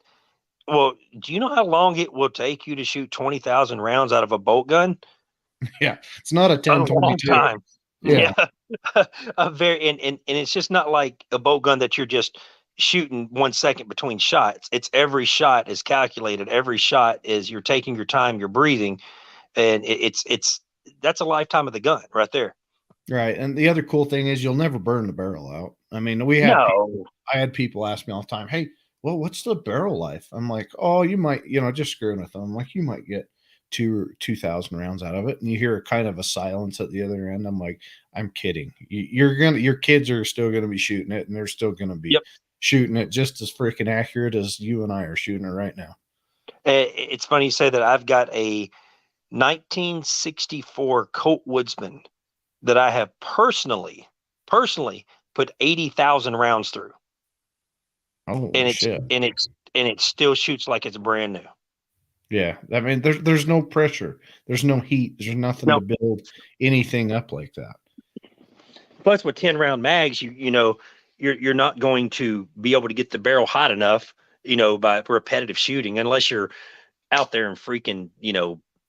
Well, do you know how long it will take you to shoot 20,000 rounds out of a bolt gun? Yeah. It's not a 1022. A long time. Yeah. A very, and it's just not like a bolt gun that you're just, shooting 1 second between shots. It's every shot is calculated. Every shot is you're taking your time, you're breathing, and it's that's a lifetime of the gun right there. Right. And the other cool thing is you'll never burn the barrel out. I mean, No. I had people ask me all the time, hey, well, what's the barrel life? I'm like, oh, you might, just screwing with them. I'm like, you might get 2,000 rounds out of it. And you hear kind of a silence at the other end. I'm like, I'm kidding. Your kids are still going to be shooting it, and they're still going to be Yep. shooting it just as freaking accurate as you and I are shooting it right now. It's funny you say that. I've got a 1964 Colt Woodsman that I have personally put 80,000 rounds through. Oh, shit. And it still shoots like it's brand new. Yeah. I mean, there's no pressure. There's no heat. There's nothing to build anything up like that. Plus with 10-round mags, you're not going to be able to get the barrel hot enough, by repetitive shooting, unless you're out there in freaking,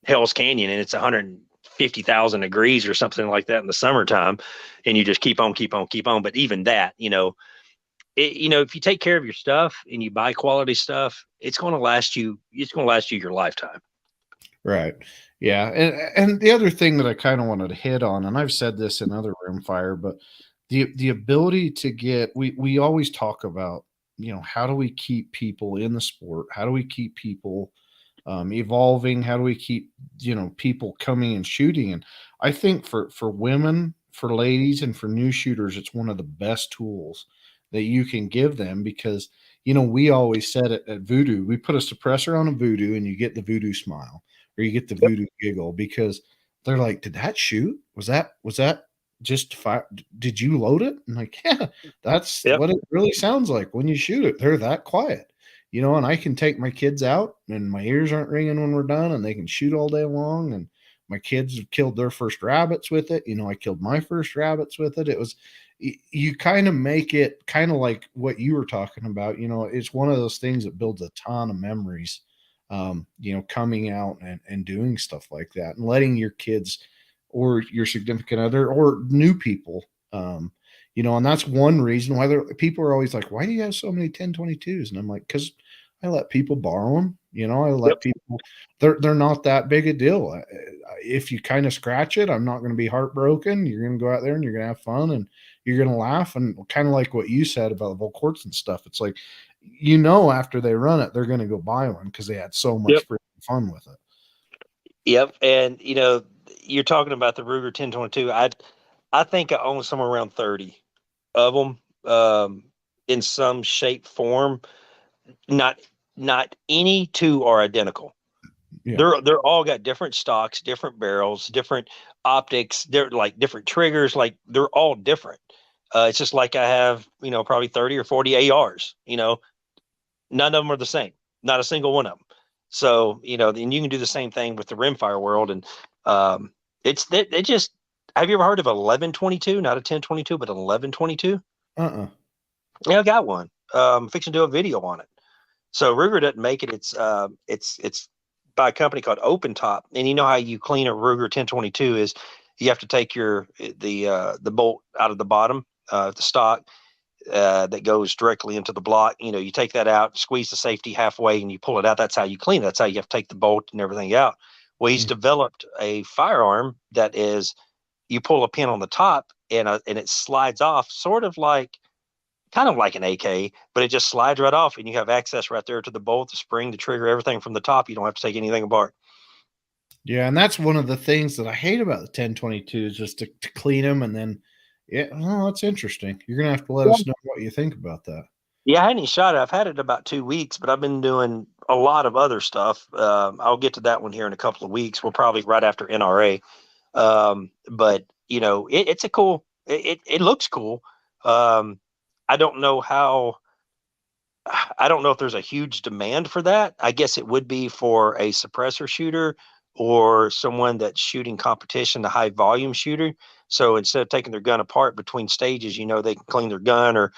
Hell's Canyon and it's 150,000 degrees or something like that in the summertime, and you just keep on. But even that, if you take care of your stuff and you buy quality stuff, it's going to last you your lifetime. Right. Yeah. And the other thing that I kind of wanted to hit on, and I've said this in other rimfire, but the ability to get, we always talk about, how do we keep people in the sport? How do we keep people evolving? How do we keep, people coming and shooting? And I think for women, for ladies, and for new shooters, it's one of the best tools that you can give them, because, we always said it at Voodoo, we put a suppressor on a Voodoo and you get the Voodoo smile, or you get the Voodoo giggle, because they're like, did that shoot? Was that just fire? Did you load it? And like, yeah, that's what it really sounds like when you shoot it. They're that quiet, and I can take my kids out and my ears aren't ringing when we're done, and they can shoot all day long. And my kids have killed their first rabbits with it. I killed my first rabbits with it. It was, you kind of make it kind of like what you were talking about. It's one of those things that builds a ton of memories, coming out and doing stuff like that, and letting your kids or your significant other or new people, and that's one reason why people are always like, why do you have so many 1022s? And I'm like, because I let people borrow them. I let people, they're not that big a deal. If you kind of scratch it, I'm not going to be heartbroken. You're going to go out there and you're going to have fun and you're going to laugh. And kind of like what you said about the Volquarts and stuff. It's like, after they run it, they're going to go buy one because they had so much freaking fun with it. Yep. And, you're talking about the Ruger 1022. I think I own somewhere around 30 of them, in some shape, form. Not any two are identical. Yeah. They're all got different stocks, different barrels, different optics. They're like different triggers. Like they're all different. It's just like I have, probably 30 or 40 ARs. None of them are the same. Not a single one of them. So, and you can do the same thing with the rimfire world. And it just, have you ever heard of 1122? Not a 1022, but an 1122? Yeah, I got one. Fixing to do a video on it. So Ruger doesn't make it. It's by a company called Open Top. And you know how you clean a Ruger 1022 is you have to take the bolt out of the bottom, the stock, that goes directly into the block. You take that out, squeeze the safety halfway, and you pull it out. That's how you clean it. That's how you have to take the bolt and everything out. Well, he's developed a firearm that is, you pull a pin on the top and it slides off, kind of like an AK, but it just slides right off, and you have access right there to the bolt, the spring, the trigger, everything from the top. You don't have to take anything apart. Yeah, and that's one of the things that I hate about the 1022 is just to clean them, and then, that's interesting. You're gonna have to let us know what you think about that. Yeah, I hadn't shot it. I've had it about 2 weeks, but I've been doing a lot of other stuff. I'll get to that one here in a couple of weeks. We're probably right after NRA. But it's a cool. It looks cool. I don't know if there's a huge demand for that. I guess it would be for a suppressor shooter or someone that's shooting competition, the high volume shooter. So instead of taking their gun apart between stages, they can clean their gun or,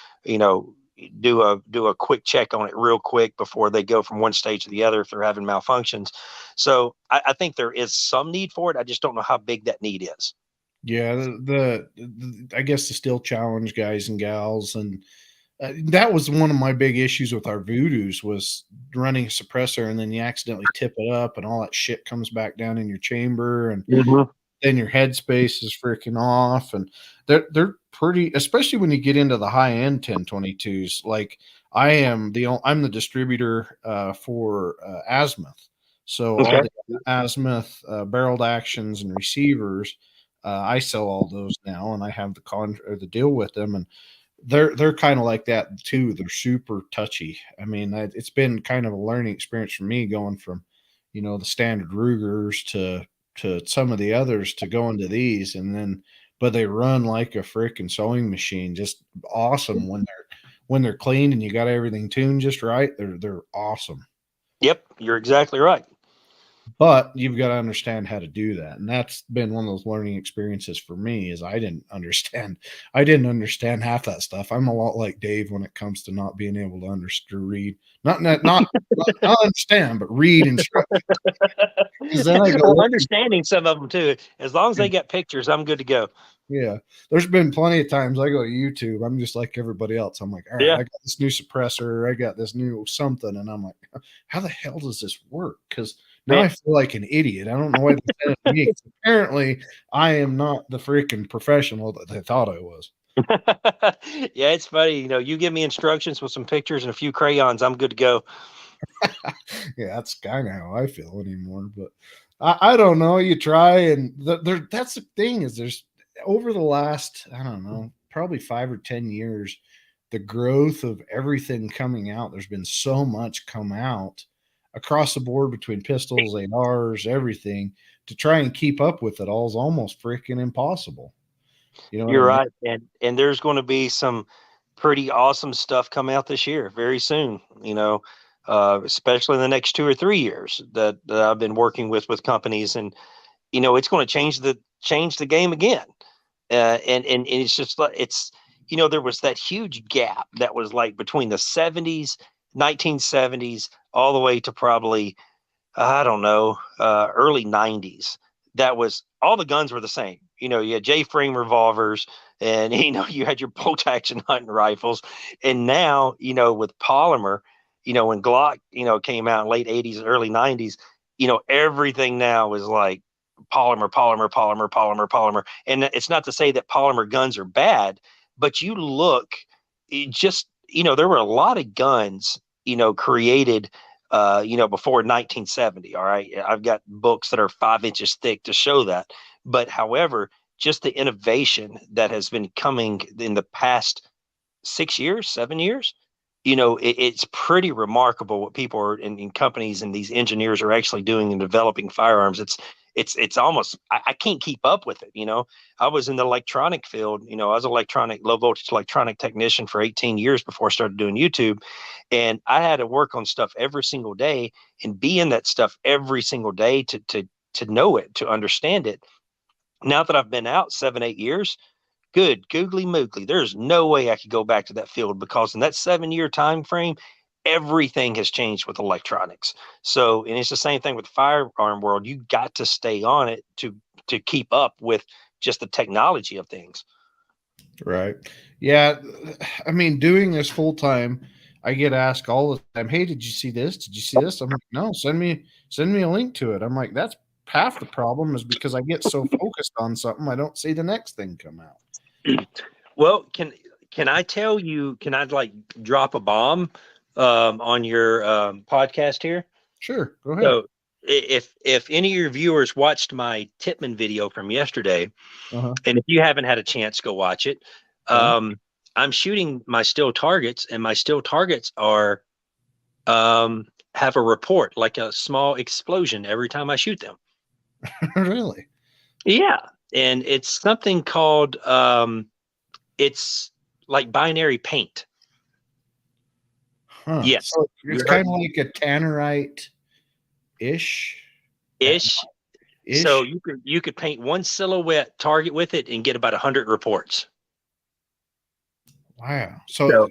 do a quick check on it real quick before they go from one stage to the other if they're having malfunctions. So I think there is some need for it. I just don't know how big that need is. Yeah, I guess the Steel Challenge guys and gals and That was one of my big issues with our Voodoos was running a suppressor and then you accidentally tip it up and all that shit comes back down in your chamber and then your headspace is freaking off. And they're pretty, especially when you get into the high end 1022s. Like I'm the distributor for Azimuth. So all Okay. the Azimuth barreled actions and receivers, I sell all those now, and I have the deal with them, and they're kind of like that too. They're super touchy. I mean, it's been kind of a learning experience for me going from, the standard Rugers to some of the others to go into these, and then but they run like a freaking sewing machine. Just awesome when they're clean and you got everything tuned just right. They're awesome. Yep, you're exactly right. But you've got to understand how to do that. And that's been one of those learning experiences for me is I didn't understand half that stuff. I'm a lot like Dave when it comes to not being able to read, not understand, but read instructions. Then I go, Understanding some of them too. As long as they get pictures, I'm good to go. yeah, there's been plenty of times I go to YouTube. I'm just like everybody else. I'm like, all right, Yeah. I got this new suppressor. I got this new something. And I'm like, how the hell does this work? Because now I feel like an idiot. I don't know why they said it to me. Apparently, I am not the freaking professional that they thought I was. Yeah, it's funny. You give me instructions with some pictures and a few crayons, I'm good to go. Yeah, that's kind of how I feel anymore. But I don't know. You try, and that's the thing is there's over the last, I don't know, probably 5 or 10 years, the growth of everything coming out. There's been so much come out across the board between pistols, ARs, everything to try and keep up with it all is almost freaking impossible. You're right. And there's going to be some pretty awesome stuff coming out this year very soon, especially in the next 2 or 3 years that I've been working with companies, and it's going to change the game again. And it's just like there was that huge gap that was like between the 70s, 1970s, all the way to probably, I don't know, early 90s. That was all the guns were the same. You had J-frame revolvers, and you had your bolt action hunting rifles. And now, with polymer, when Glock, came out in late 80s, early 90s, everything now is like polymer, polymer, polymer, polymer, polymer. And it's not to say that polymer guns are bad, but you look, there were a lot of guns, created before 1970. All right. I've got books that are 5 inches thick to show that. But however, just the innovation that has been coming in the past 6 years, 7 years, it's pretty remarkable what people are in companies and these engineers are actually doing in developing firearms. It's almost, I can't keep up with it. I was in the electronic field, I was low voltage electronic technician for 18 years before I started doing YouTube. And I had to work on stuff every single day and be in that stuff every single day to know it, to understand it. Now that I've been out 7, 8 years, good googly moogly, there's no way I could go back to that field, because in that 7-year time frame, everything has changed with electronics. So, and it's the same thing with the firearm world. You got to stay on it to keep up with just the technology of things. Right. Yeah. I mean, doing this full time, I get asked all the time, "Hey, did you see this? Did you see this?" I'm like, "No, send me a link to it." I'm like, that's half the problem is because I get so focused on something, I don't see the next thing come out. Well, can I tell you? Can I like drop a bomb on your podcast here? Sure, go ahead. So, if any of your viewers watched my Titman video from yesterday, and if you haven't had a chance, go watch it. I'm shooting my still targets, and my still targets are have a report, like a small explosion every time I shoot them. Really? Yeah. And it's something called it's like binary paint. Huh. Yes. So it's kind of like a tannerite ish. So you could paint one silhouette target with it and get about 100 reports. Wow. So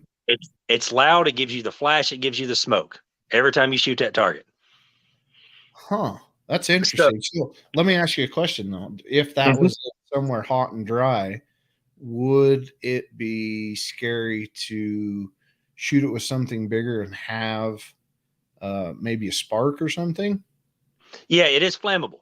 it's loud, it gives you the flash, it gives you the smoke every time you shoot that target. Huh. That's interesting. So let me ask you a question though. If that was somewhere hot and dry, would it be scary to shoot it with something bigger and have maybe a spark or something? Yeah, it is flammable.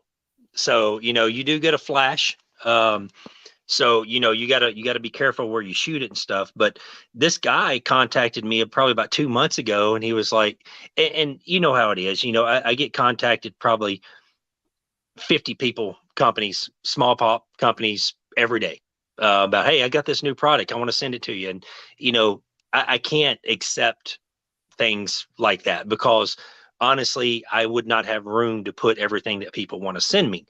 So, you do get a flash. So, you gotta be careful where you shoot it and stuff. But this guy contacted me probably about 2 months ago, and he was like, and you know how it is. I get contacted probably 50 people, companies, small pop companies every day about, hey, I got this new product. I want to send it to you. And, I can't accept things like that because honestly, I would not have room to put everything that people want to send me.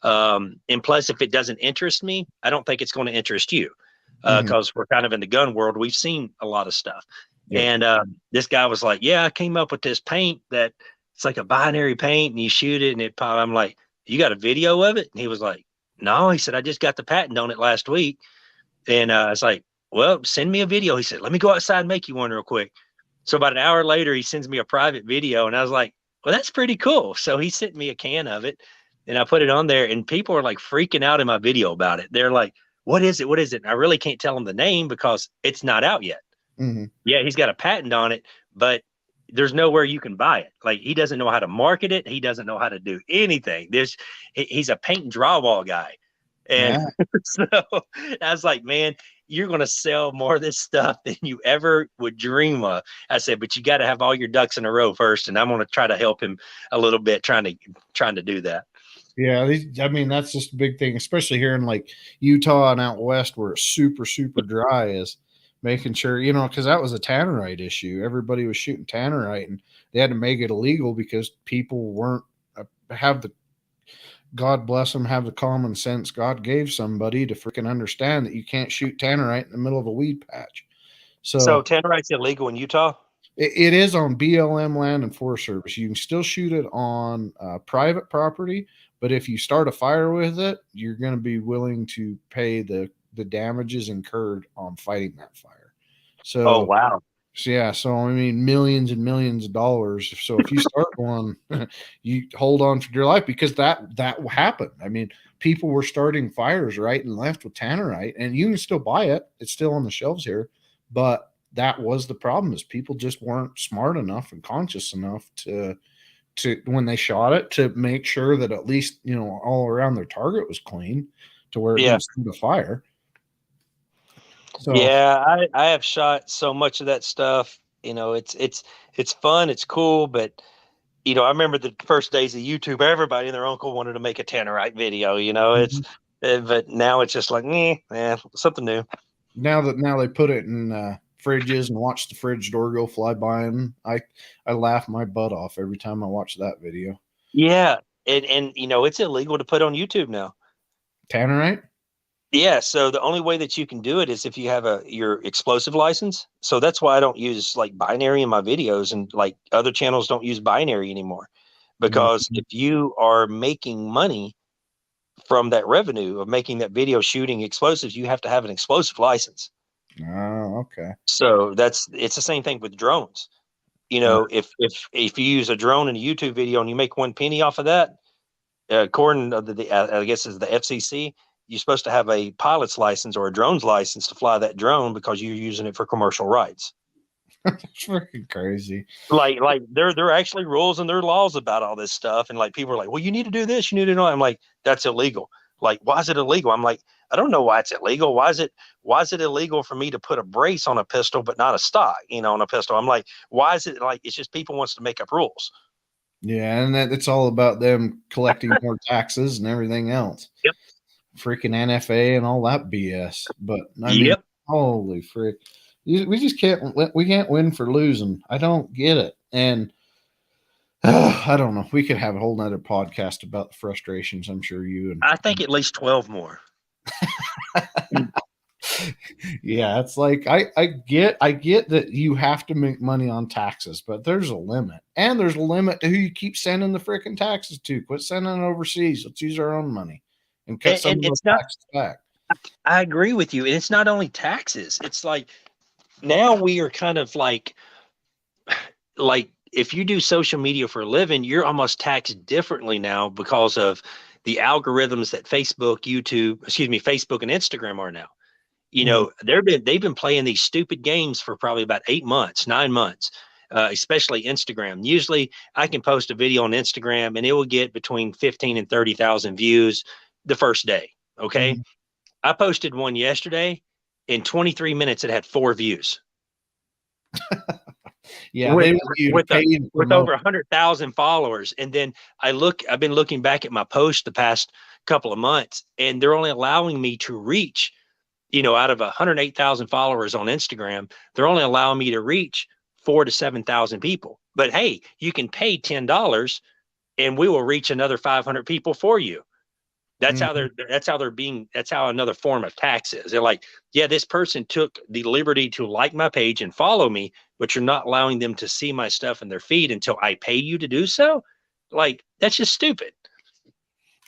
And plus, if it doesn't interest me, I don't think it's going to interest you because we're kind of in the gun world. We've seen a lot of stuff. Yep. And this guy was like, yeah, I came up with this paint that it's like a binary paint and you shoot it and it pop. I'm like, you got a video of it? And he was like, no. He said, I just got the patent on it last week. And I was like, well, send me a video. He said, let me go outside and make you one real quick. So about an hour later, he sends me a private video. And I was like, well, that's pretty cool. So he sent me a can of it and I put it on there and people are like freaking out in my video about it. They're like, what is it? What is it? And I really can't tell them the name because it's not out yet. Yeah, he's got a patent on it, but there's nowhere you can buy it. Like he doesn't know how to market it. He doesn't know how to do anything. He's a paint and drywall guy. And so I was like, man, you're going to sell more of this stuff than you ever would dream of. I said, but you got to have all your ducks in a row first. And I'm going to try to help him a little bit trying to do that. Yeah. I mean, that's just a big thing, especially here in like Utah and out west where it's super, super dry, is making sure, because that was a tannerite issue. Everybody was shooting tannerite and they had to make it illegal because people weren't God bless them, have the common sense God gave somebody to freaking understand that you can't shoot tannerite in the middle of a weed patch. So tannerite's illegal in Utah? It is on BLM land and Forest Service. You can still shoot it on private property, but if you start a fire with it, you're going to be willing to pay the damages incurred on fighting that fire. So, oh, wow. So I mean, millions and millions of dollars. So if you start one, you hold on for your life because that happened. I mean, people were starting fires right and left with tannerite, and you can still buy it. It's still on the shelves here, but that was the problem: is people just weren't smart enough and conscious enough to when they shot it to make sure that at least all around their target was clean to where it didn't start a fire. So, yeah, I have shot so much of that stuff. It's fun, it's cool, but I remember the first days of YouTube, everybody and their uncle wanted to make a tannerite video. It's but now it's just like, something new. Now they put it in fridges and watch the fridge door go fly by, and I laugh my butt off every time I watch that video. Yeah, and it's illegal to put on YouTube now. Tannerite? Yeah, so the only way that you can do it is if you have your explosive license. So that's why I don't use like binary in my videos, and like other channels don't use binary anymore, because if you are making money from that revenue of making that video shooting explosives, you have to have an explosive license. Oh, okay. So it's the same thing with drones. If you use a drone in a YouTube video and you make 1 penny off of that, according to I guess is the FCC, you're supposed to have a pilot's license or a drone's license to fly that drone because you're using it for commercial rights. That's freaking crazy. Like there are actually rules and there are laws about all this stuff. And like people are like, well, you need to do this, you need to know. I'm like, that's illegal. Like, why is it illegal? I'm like, I don't know why it's illegal. Why is it illegal for me to put a brace on a pistol but not a stock, on a pistol? I'm like, why is it like it's just people wants to make up rules? Yeah, and it's all about them collecting more taxes and everything else. Yep. Freaking NFA and all that BS. But I mean, holy frick. We just can't win for losing. I don't get it. And I don't know. We could have a whole nother podcast about the frustrations. I'm sure you and I think at least 12 more. Yeah, it's like I get that you have to make money on taxes, but there's a limit. And there's a limit to who you keep sending the freaking taxes to. Quit sending it overseas. Let's use our own money and cut some of those taxes back. I agree with you. And it's not only taxes. It's like now we are kind of like if you do social media for a living, you're almost taxed differently now because of the algorithms that Facebook and Instagram are now. they've been playing these stupid games for probably about 8 months, 9 months, especially Instagram. Usually I can post a video on Instagram and it will get between 15 and 30,000 views the first day. Okay. Mhm. I posted one yesterday. In 23 minutes, it had 4 views. Yeah, with they want you to with, pay a, and with promote. over 100,000 followers. And then I've been looking back at my posts the past couple of months, and they're only allowing me to reach, out of 108,000 followers on Instagram, they're only allowing me to reach 4,000 to 7,000 people. But hey, you can pay $10 and we will reach another 500 people for you. That's how Mhm. that's how another form of tax is. They're like, yeah, this person took the liberty to like my page and follow me, but you're not allowing them to see my stuff in their feed until I pay you to do so. Like, that's just stupid.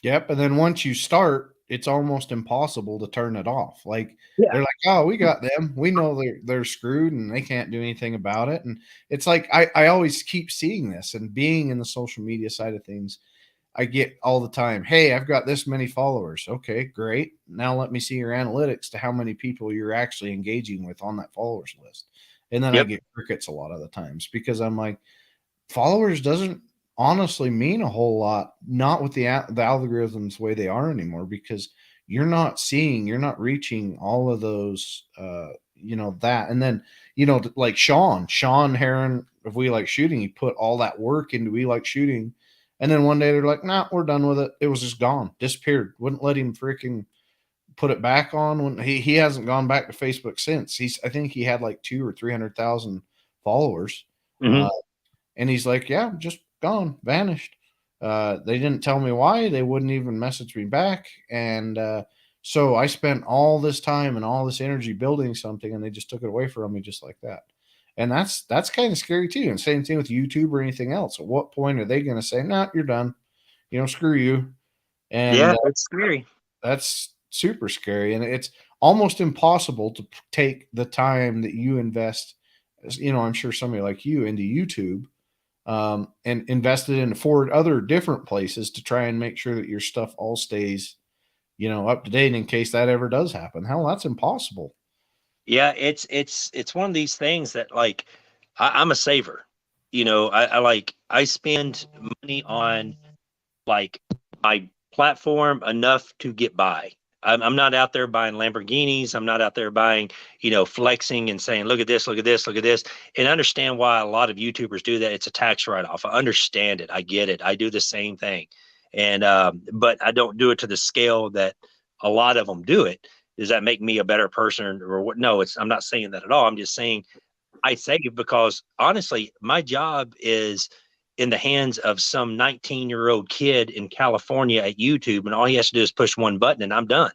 Yep. And then once you start, it's almost impossible to turn it off. Like Yeah. they're like, oh, we got them. We know they're screwed and they can't do anything about it. And it's like I always keep seeing this and being in the social media side of things. I get all the time, hey, I've got this many followers. Okay, great. Now let me see your analytics to how many people you're actually engaging with on that followers list. And then I Yep. get crickets a lot of the times because I'm like, followers doesn't honestly mean a whole lot, not with the algorithms the way they are anymore, because you're not reaching all of those, that. And then, like Sean Heron of We Like Shooting, he put all that work into We Like Shooting. And then one day they're like, nah, we're done with it. It was just gone, disappeared. Wouldn't let him freaking put it back on. When he hasn't gone back to Facebook since. I think he had like 200,000 or 300,000 followers. Mm-hmm. And he's like, yeah, just gone, vanished. They didn't tell me why. They wouldn't even message me back. And so I spent all this time and all this energy building something, and they just took it away from me just like that. And that's kind of scary too. And same thing with YouTube or anything else. At what point are they going to say, "Nah, you're done. Screw you"? And Yeah, it's scary. that's super scary. And it's almost impossible to take the time that you invest. I'm sure somebody like you into YouTube, and invested in 4 other different places to try and make sure that your stuff all stays, up to date in case that ever does happen. Hell, that's impossible. Yeah, it's one of these things that, like, I'm a saver. I spend money on, like, my platform enough to get by. I'm not out there buying Lamborghinis. I'm not out there buying, flexing and saying, look at this, look at this, look at this. And I understand why a lot of YouTubers do that. It's a tax write-off. I understand it. I get it. I do the same thing. And, but I don't do it to the scale that a lot of them do it. Does that make me a better person or what? No, I'm not saying that at all. I'm just saying I save because honestly, my job is in the hands of some 19-year-old kid in California at YouTube, and all he has to do is push one button and I'm done.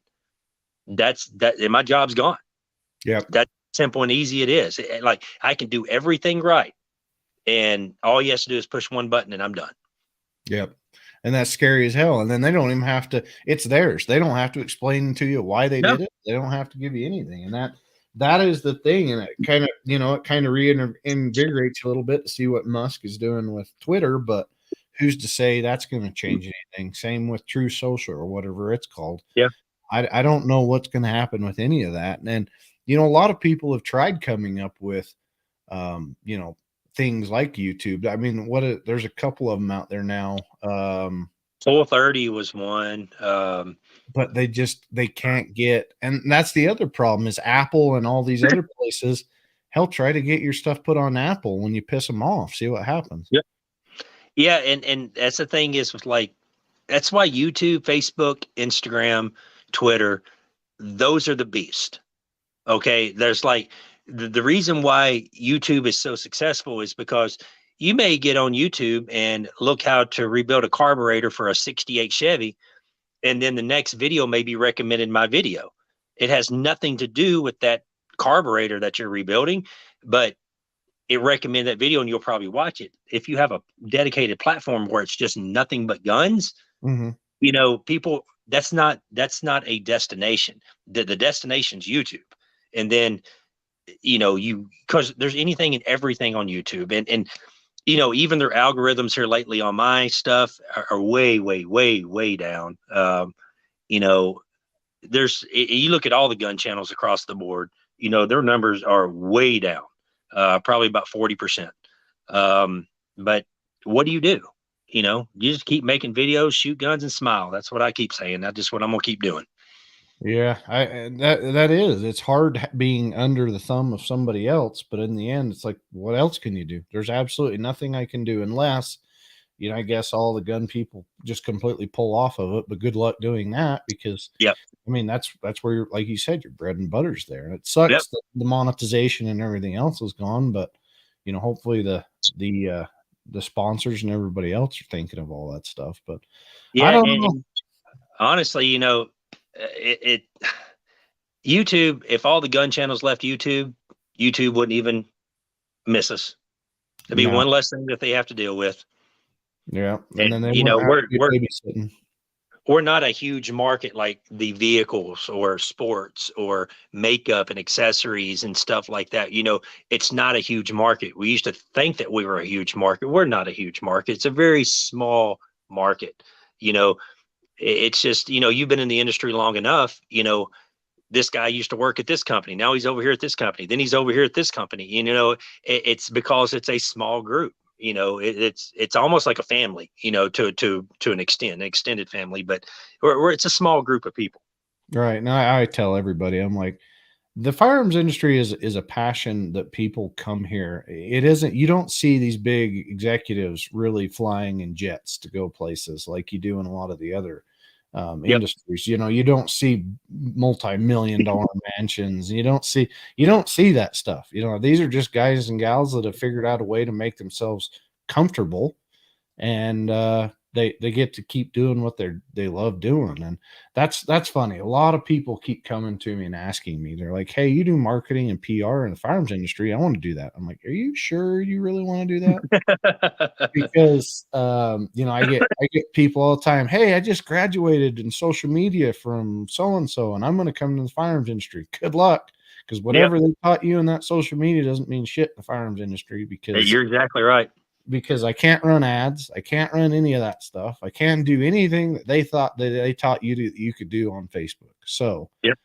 And my job's gone. Yep. That's simple and easy it is. Like, I can do everything right, and all he has to do is push one button and I'm done. Yep. And that's scary as hell. And then they don't even have to, it's theirs. They don't have to explain to you why they did it. They don't have to give you anything. And that is the thing. And it kind of reinvigorates you a little bit to see what Musk is doing with Twitter, but who's to say that's going to change anything? Same with True Social or whatever it's called. Yeah. I don't know what's going to happen with any of that. And, a lot of people have tried coming up with, things like YouTube. I mean, there's a couple of them out there now. 430 was one. But they can't get, and that's the other problem is Apple and all these other places. Hell, try to get your stuff put on Apple when you piss them off. See what happens. Yep. Yeah, and that's the thing is with, like, that's why YouTube, Facebook, Instagram, Twitter, those are the beast. Okay, there's like the reason why YouTube is so successful is because you may get on YouTube and look how to rebuild a carburetor for a 68 Chevy, and then the next video may be recommended my video. It has nothing to do with that carburetor that you're rebuilding, but it recommend that video and you'll probably watch it. If you have a dedicated platform where it's just nothing but guns, people, that's not a destination. The destination's YouTube. And then, because there's anything and everything on YouTube, and even their algorithms here lately on my stuff are way, way, way, way down. you look at all the gun channels across the board, you know, their numbers are way down, probably about 40%. But what do? You know, you just keep making videos, shoot guns, and smile. That's what I keep saying. That's just what I'm gonna keep doing. Yeah, that is. It's hard being under the thumb of somebody else, but in the end, it's like, what else can you do? There's absolutely nothing I can do unless, you know, I guess all the gun people just completely pull off of it. But good luck doing that because, Yep. I mean, that's where you're, like you said, your bread and butter's there, and it Yep. sucks that the monetization and everything else is gone. But you know, hopefully the sponsors and everybody else are thinking of all that stuff. But Yeah, I don't know. and honestly, you know, YouTube, if all the gun channels left YouTube, YouTube wouldn't even miss us. It'd be No. one less thing that they have to deal with. Yeah, and then they you know, wouldn't have to be babysitting. we're not a huge market like the vehicles or sports or makeup and accessories and stuff like that. You know, it's not a huge market. We used to think that we were a huge market. We're not a huge market. It's a very small market. You know, it's just, you know, you've been in the industry long enough, you know, this guy used to work at this company. Now he's over here at this company. Then he's over here at this company. You know, it's because it's a small group. You know, it's almost like a family. You know, to an extended family, but it's a small group of people. Right. Now I tell everybody, I'm like, the firearms industry is a passion that people come here. It isn't, you don't see these big executives really flying in jets to go places like you do in a lot of the other Yep. industries. You know, you don't see multi-million-dollar mansions. You don't see that stuff. You know, these are just guys and gals that have figured out a way to make themselves comfortable, and they get to keep doing what they love doing. And that's funny. A lot of people keep coming to me and asking me, they're like, hey, you do marketing and PR in the firearms industry, I want to do that. I'm like, are you sure you really want to do that? Because you know, I get people all the time, hey, I just graduated in social media from so and so, and I'm going to come to the firearms industry. Good luck, because whatever they taught you in that social media doesn't mean shit in the firearms industry. Because You're exactly right. Because I can't run ads, I can't run any of that stuff. I can't do anything that they thought that they taught you you could do on Facebook. So Yep.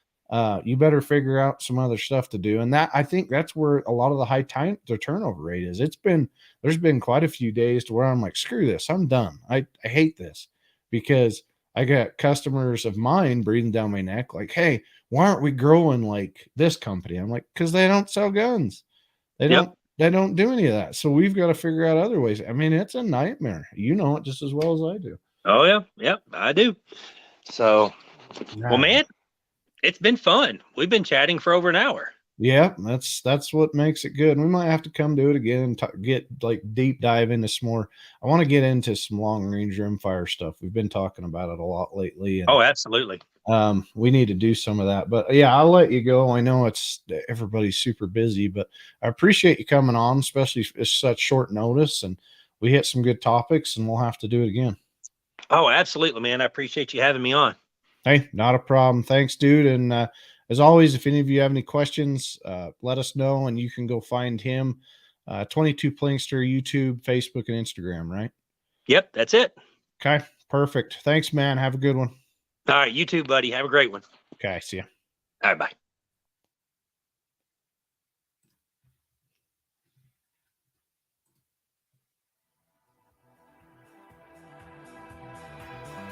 You better figure out some other stuff to do. And that, I think that's where a lot of the turnover rate is. There's been quite a few days to where I'm like, screw this, I'm done. I hate this, because I got customers of mine breathing down my neck like, hey, why aren't we growing like this company? I'm like, because they don't sell guns. They don't do any of that. So we've got to figure out other ways. I mean, it's a nightmare. You know it just as well as I do. Oh yeah. Yep. I do. So, well, man, it's been fun. We've been chatting for over an hour. Yeah, that's what makes it good. We might have to come do it again and get like deep dive into some more. I want to get into some long range rimfire stuff. We've been talking about it a lot lately. And, oh, absolutely. We need to do some of that. But yeah, I'll let you go. I know everybody's super busy, but I appreciate you coming on, especially at such short notice. And we hit some good topics, and we'll have to do it again. Oh, absolutely, man. I appreciate you having me on. Hey, not a problem. Thanks, dude. And as always, if any of you have any questions, let us know, and you can go find him. 22 Plinkster, YouTube, Facebook, and Instagram, right? Yep, that's it. Okay, perfect. Thanks, man. Have a good one. All right, you too, buddy. Have a great one. Okay, see ya. All right, bye.